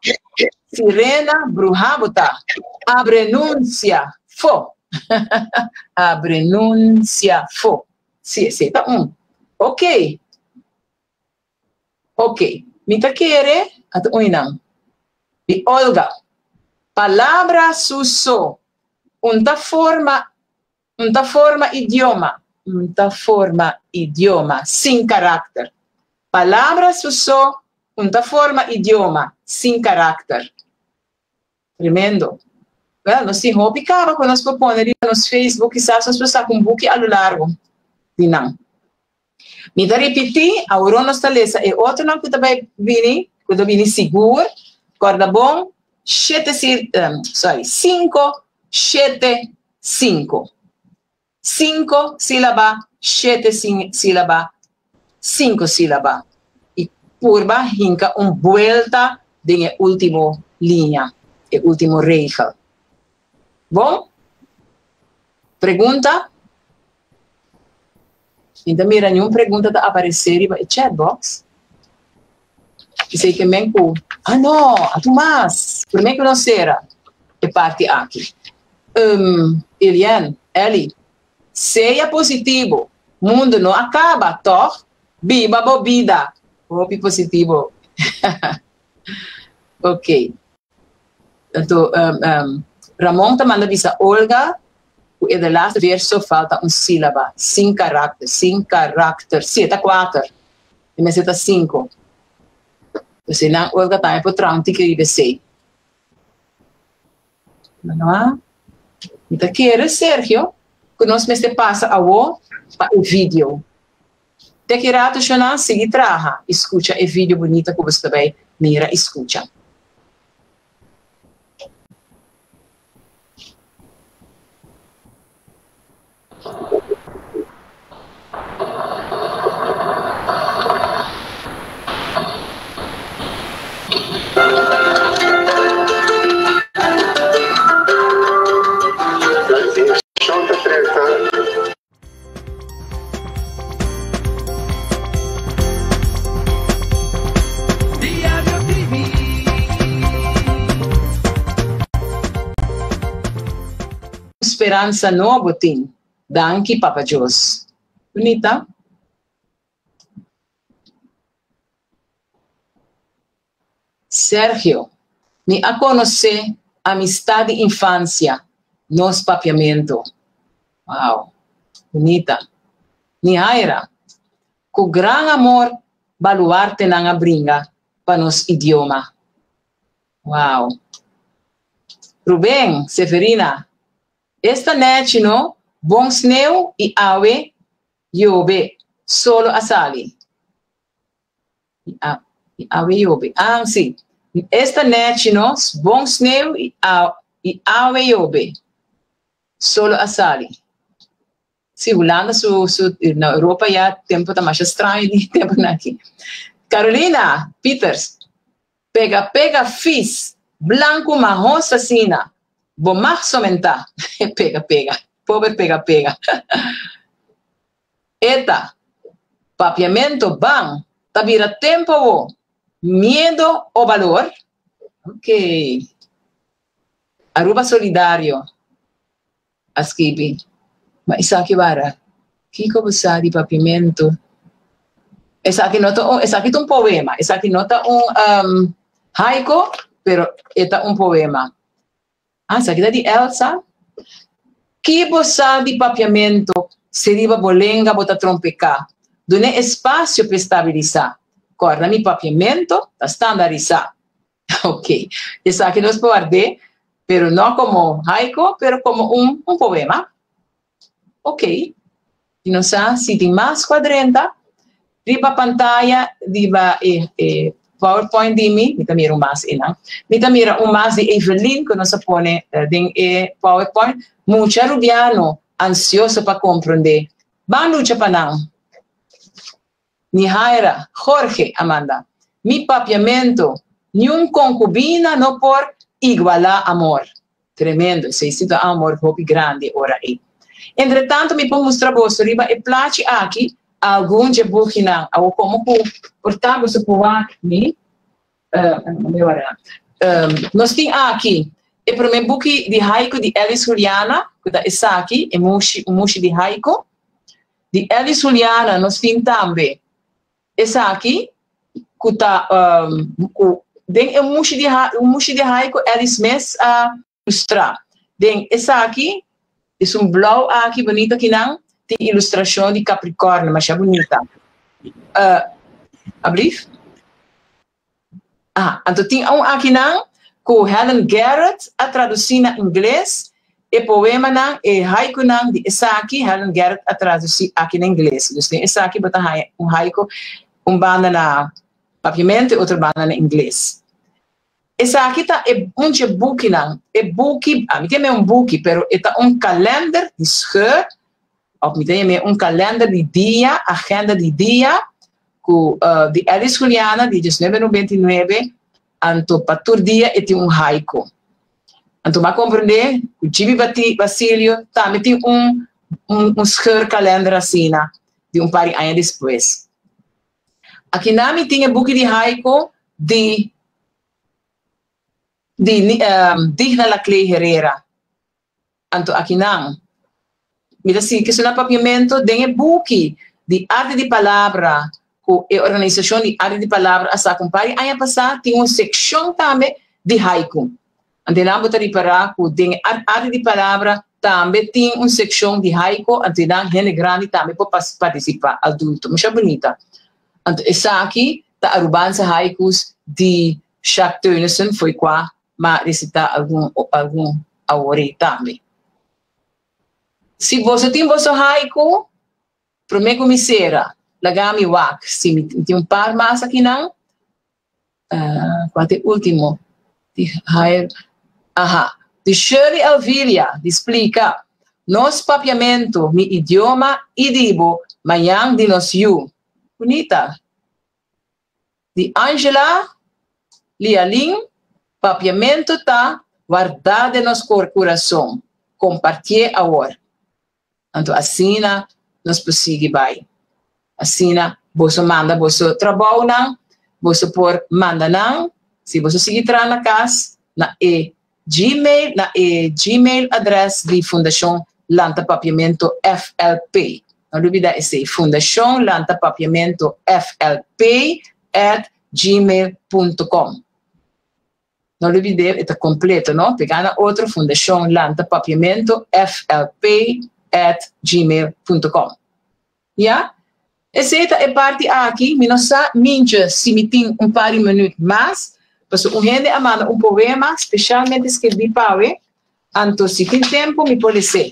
Sirena bruhabota. Abrenúncia, fo. Abrenúncia, fo. Sim, tá Ok. Mita quere, at uinang. Di Olga. Palavra suso. Unta forma idioma. Sin carácter. Palavra suso. Unta forma idioma. Sin carácter. Tremendo. Well, nós temos roupa quando nós propomos nos Facebook, quizás nós precisamos com um book a lo largo. Não. Me dá repetir, a urona estaleza é outro não que também vini seguro, corda bom, 5, 7, 5. 5 sílaba, 7 sílaba, 5 sílaba. E curva hinca volta de última linha, último regel. Bom? Pergunta? Então, mira, nenhuma pergunta está aparecendo no chat box. E sei que menco, não, a Tomás, por que não será? É parte aqui. Eliane, Eli, seja positivo, mundo não acaba, toh? Viva a vida. Hope positivo. Ok. Então, Ramon está mandando avisar Olga. E do last verso falta sílaba, sin carácter. Sim, está 4. E me está 5. Então, não, Olga está por 30 que deve ser. Não é? Então, quero, Sérgio, que nós me passa a para o vídeo. Te que rato, seguir traja, escuta o vídeo bonito que você também mira, escuta. esperança nova tem. Danke, Papa Deus. Bonita? Sérgio, me a conhecer amistade de infância, nos papiamento. Uau, bonita. Nihaira, com gran amor, baluarte na bringa para nos idioma. Uau. Rubén, Severina, esta noite no, bom sneu e awe, yobe, solo asali. Awe yobe. Ah, sim. Esta noite no, bom sneu e awe yobe, solo asali. Sim, Holanda, na Europa já tempo tá mais estranho de tempo aqui. Carolina Peters, pega fis, blanco marrom assassina, bomar somenta, pega, pobre pega. Eta, papiamento bang, tabira tempo, medo o valor. Ok. Aruba solidário, askibi. Mas isa aqui bara, kiko busa di papiamento. Esa aqui nota um poema, esa aqui nota haiku, pero eta um poema. Ah, essa aqui é de Elsa. Que busa di papiamento seria bolenga bota trompecar. Done espaço para estabilizar. Corda mi papiamento está standardizar. Ok. Essa aqui nós podemos pero não como haiku, pero como um poema. Ok, e não sei se tem mais quadrenta, riba pantalla, riba PowerPoint de mim, me também mais ina, me também mais de Evelyn que nós põe em PowerPoint, muito rubiano, ansioso para compreender, ban lucha para não. Nihaira, Jorge, Amanda, mi papiamento, nenhum concubina não por igualar amor, tremendo, se existe amor hopi grande ora aí. Entretanto, me vou mostrar você riba e place aqui algum de buquina ou como portar você por aqui nós tem aqui e para mim buque de haiku de Elis Juliana que da essa aqui é mushi de haiku de Elis Juliana nós tem também essa aqui que tá den é mushi de haiku Elis Mes a ilustrar den essa aqui é blau aqui bonito que não tem ilustração de Capricórnio, mas é bonita. Abrir? Ah, então tem aqui não com Helen Garrett a traduzir em inglês e poema não e haiku não de essa aqui Helen Garrett a traduzir aqui em inglês. Então essa aqui bota haiku banda na papiamento e outra banda na inglês. Essa aqui tá é book não, é book, a mim tem book, pero está calendar de scheur, ou me tem calendar de dia, agenda de dia, de Elis Juliana, de 1999, anto patur dia e tem haiku. Anto ma compreender, o Gibi Basilio também tem scheur calendar assim, de par de anos depois. Aqui na mim tem book de haiku de Digna la Clay Herrera. Anto aqui não. Mira assim, que é papiamento de buki de arte de palavra, com a organização de arte de palavra, essa compare, aí passar tem uma secção também de haiku. Ante não botar reparar que arte de palavra também tem uma secção de haiku, ante não gente grande também pode participar, adulto, mas é bonita. Anto essa aqui tá arubança haikus de Jacques Teunissen foi qua mas recitar algum aure também. Se você tem vosso haiku, para mim comecera, lagami wak, se tem par mais aqui não, qual é o último? De Shirley Alvilia, explica, nos papiamento, mi idioma idibo, mayang de nos you. Bonita. De Angela Lialin, papiamento tá guardado em nosso coração. Compartilhe agora. Então, assim, nós conseguimos vai. Assim, você manda, você trabalha, não, você por manda, não. Se você seguir na casa, na Gmail, na Gmail address de Fundação Lanta Papiamento FLP. Não olvida esse Fundação Lanta Papiamento FLP @gmail.com. Não olvide, está completo, não? Pegando outro Fundação Lanta Papiamento FLP @gmail.com. Yeah? Essa é parte aqui, minosa minha, se me tem par de minutos mais, porque um gente amanda poema, especialmente escrevi para o então se tem tempo, me pode ser.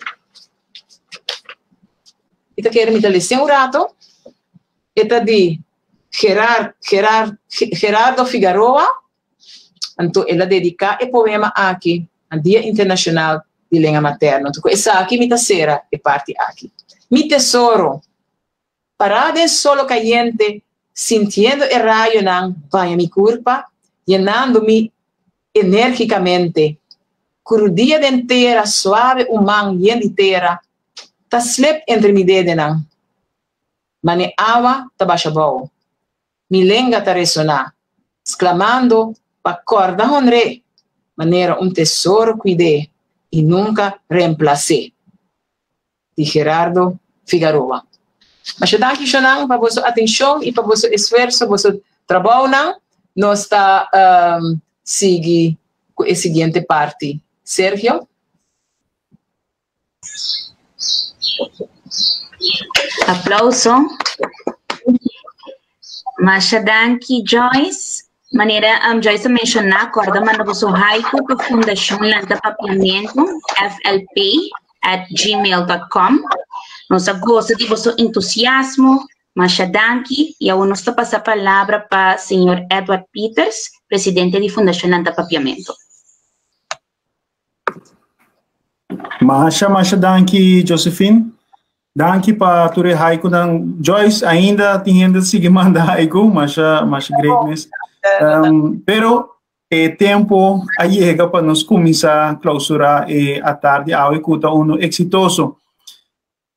Ita quero me dar um rato, ita de Gerardo Figueroa, então ela dedica o poema aqui, ao Dia Internacional de Língua Materna. Então, essa aqui me será é parte aqui. Mi tesoro, parada solo caliente, sintiendo el rayo nan vaya mi culpa, llenándome enérgicamente, curudía de entera, suave, humán, y entera, ta slep entre mi dedo nan, mane awa tabashabao, mi lenga ta resona, exclamando, pa corda honre, manera tesoro cuidé, y nunca reemplacé. De Gerardo Figueroa. Mas eu daqui chonang para vossa atenção e para vosso esforço, vosso trabalho nós está seguir com a seguinte parte. Sérgio? Aplauso. Mas danke Joyce. Maneira Joyce mencionar, acorda manda vosso haiku para a Fundação Lanta Papiamento FLP @gmail.com. Nós gostamos de vosso entusiasmo, mas danke, e eu nos passa a palavra para o senhor Edward Peters, presidente da Fundação Lanta Papiamento. Masha danke, Josephine. Danke para tu haiku ng Joyce, ainda tinha sige manda haiku, masha greatness. Pero tempo chega para nós começar a clausurar a tarde a escuta exitoso.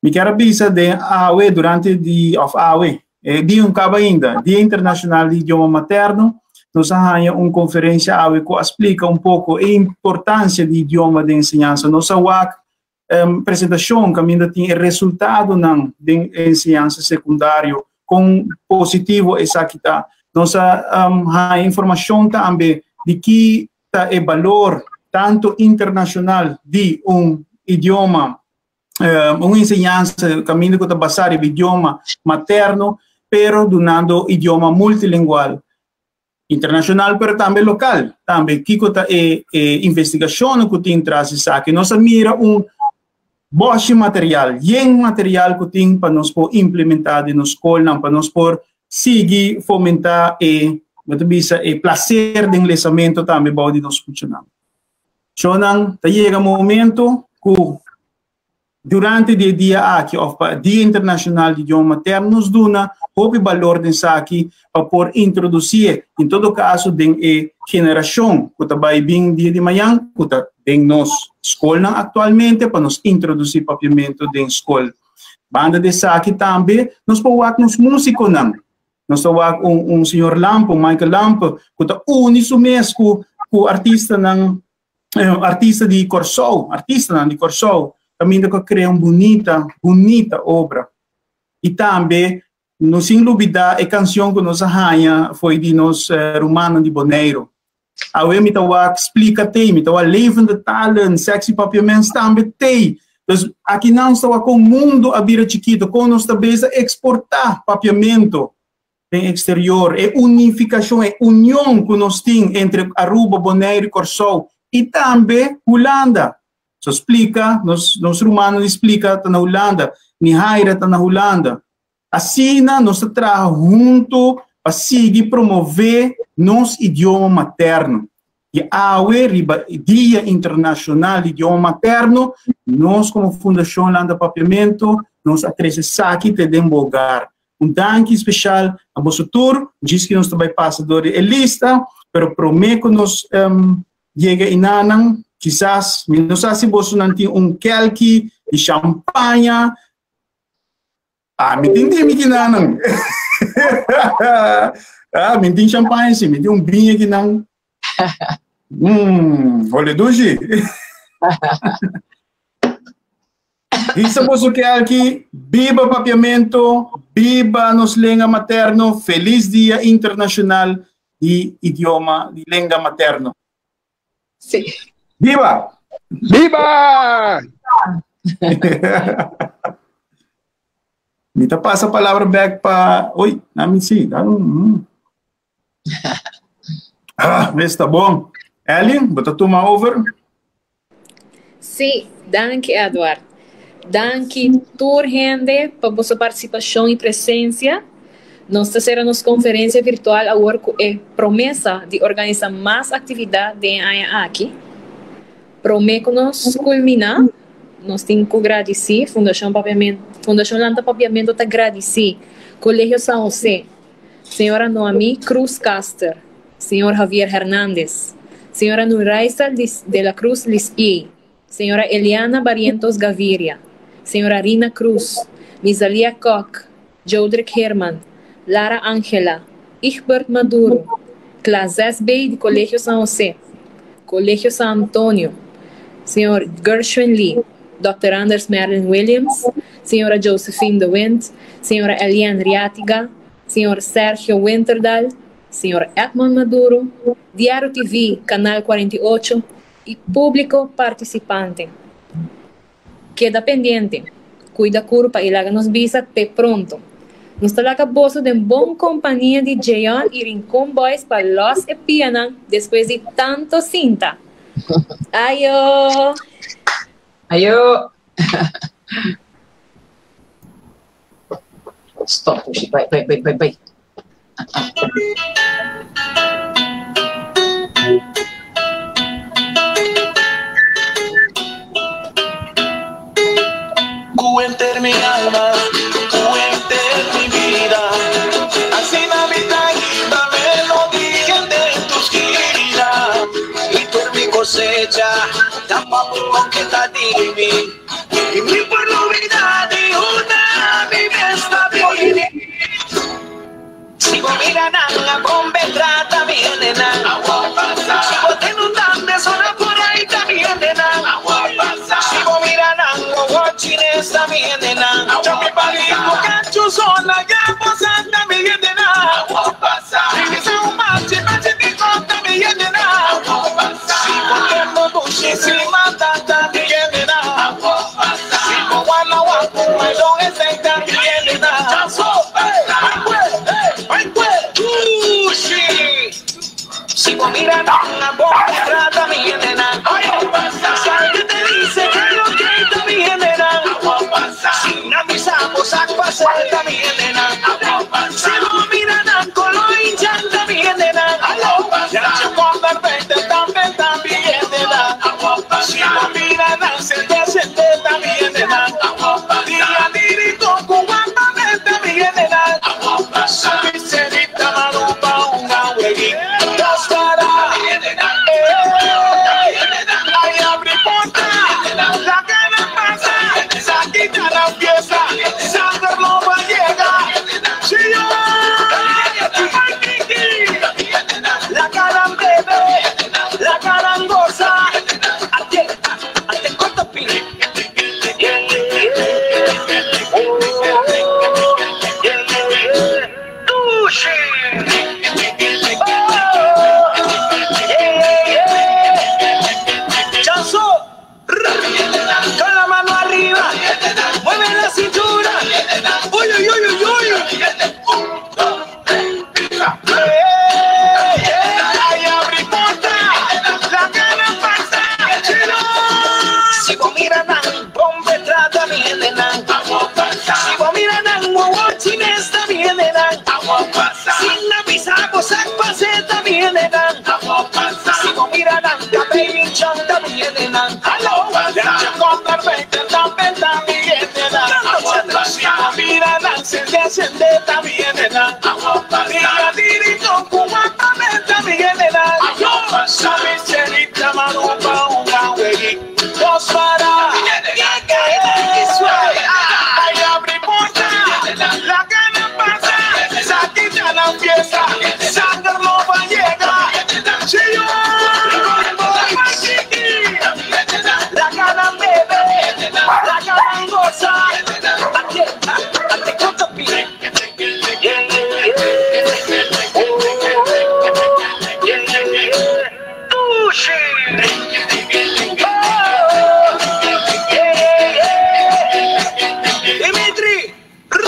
Me quero avisar de AWE durante dia of AWE. Dia acaba ainda, Dia Internacional de Idioma Materno. Nós arranha uma conferência AWE que explica pouco a importância do idioma de ensinança. Nossa apresentação que ainda tem resultado na ensinança secundária com positivo exata. Nossa informação também de que é valor tanto internacional de idioma, uma ensinança caminho que está basado em idioma materno, pero donando idioma multilingual internacional, pero também local. Também que está investigação que tem traz isso aqui. Nós mira bom material, material que tem para nós por implementar na escola, para nós por seguir fomentar o prazer de enlesamento também pode nos funcionar. Então, chega o momento que durante o dia aqui, o Dia Internacional de Idioma Materno, nos dá o valor disso aqui para por introduzir, em todo caso, de geração que está bem dia de manhã, que está bem nos escola atualmente, para nos introduzir papiamento de escola. Banda desse aqui também, nós podemos músicos não. Nós temos senhor Lampo, Michael Lampo, que está único mesmo com artista de Corsol, também que cria uma bonita obra. E também, não sem dúvida, a canção que nós arranha foi de nós Romano de Boneiro. A eu me explica tem, me levando talent, sexy papiamento também tem. Então, aqui não está com o mundo a vira chiquito, com nós também exportar papiamento em exterior, é unificação, é união que nós temos entre Aruba, Bonaire e Corsol, e também Holanda. So explica, nós romanos explica, está na Holanda, Nihaira está na Holanda. Assim, nós trabalhamos junto para seguir promover nosso idioma materno. E a Dia Internacional de Idioma Materno, nós como Fundação Lanta Papiamento, nós acrescentamos aqui te dembogar. Danke especial a vosso tour, diz que nós também passador de lista, pero prometo que nós chega inanang, quizás, não sei se você não tem kelki de champanhe. Me entendi, me inanang. Me tem champanhe, sim, me tem vinho que não. Olha, Duji. Isa po que aqui, viva papiamento, viva nos língua materno, feliz Dia Internacional de Idioma de Língua Materno. Sim. Viva! Viva! Mita passa a palavra back para... Oi, namin si. Mas tá bom. Ellen, bota tuma over? Sim, danke, Eduardo. Danke, toda gente, por sua participação e presença. Nós teremos conferência virtual agora com a promessa de organizar mais atividades aqui. Prometemos culminar. Nós temos que agradecer, Fundação Lanta Papiamento está agradecer. Colégio São José, Senhora Noemi Cruz Caster, Senhor Javier Hernández, Senhora Nuraisa de la Cruz Lisí, Senhora Eliana Barrientos Gaviria, Senhora Rina Cruz, Misalia Koch, Jodrick Herman, Lara Ángela, Igbert Maduro, Classes B de Colégio São José, Colégio San Antonio, Senhor Gershwin Lee, Dr. Anders Merlin Williams, Senhora Josephine De Wind, Senhora Eliane Riatiga, Senhor Sergio Winterdal, Senhor Edmond Maduro, Diário TV, Canal 48 e público participante. Queda pendiente. Cuida curva e laga nos visa te pronto. Nos talaga boso de bom companhia de Jeon e Rincón Boys para los espianan depois de tanto cinta. Ayo! Ayo! Stop, vai. Cuenter mi alma, cuenter mi vida, así Navidad y la melodía de tus giras, y tú en mi cosecha, tan mamón que está divino, y mi pueblo vida de una mi fiesta violini. Sigo mirando la bomba también de nada, sigo teniendo de zona por ahí también de nada, sigo mirando watchines también de nada, yo me parigo cacho zona ya pasando también de nada, y mi son mache pico también de nada, sigo viendo muchísimas también de nada, sigo guala guapo y ese también de nada. Sigo mirando la boca también de nada. ¿Sabes te dice que lo que también de nada? Sin avisamos a pasar también de nada. Sigo mirando con lo hinchan también de nada. Ya se cuando el vente también de nada. Sigo mirando se también de nada. Día dirito cubano también de nada. Subicerita marupa una hueguita. Con la mano arriba, mueve la cintura. Uy, uy, uy, uy, uy. Ay, abrí puerta, la gana pasa. Sigo mirando, bombe trata bien de nada. Sigo mirando, guachines también de nada. Sin avisamos, pase también de nada. Sigo mirando, baby chon también de nada. Encende también de la Diga dirito cubana también de la Sabe cenita marupa una huegui Dos para Ay abre puerta La gana pasa Saquita la fiesta Sandra no va a llegar Si yo Dimitri, con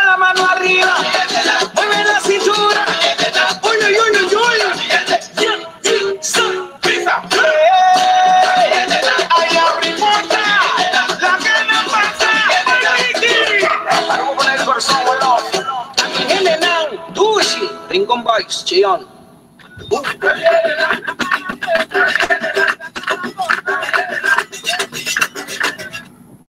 la mano arriba, mueve la cintura. Uy, uy, uy, uy, uy. Ay, abrimonta, la que no pasa. Vamos a poner el corazón, bueno. Aquí viene Nan, Dushi, Rincón Boys, Chillón.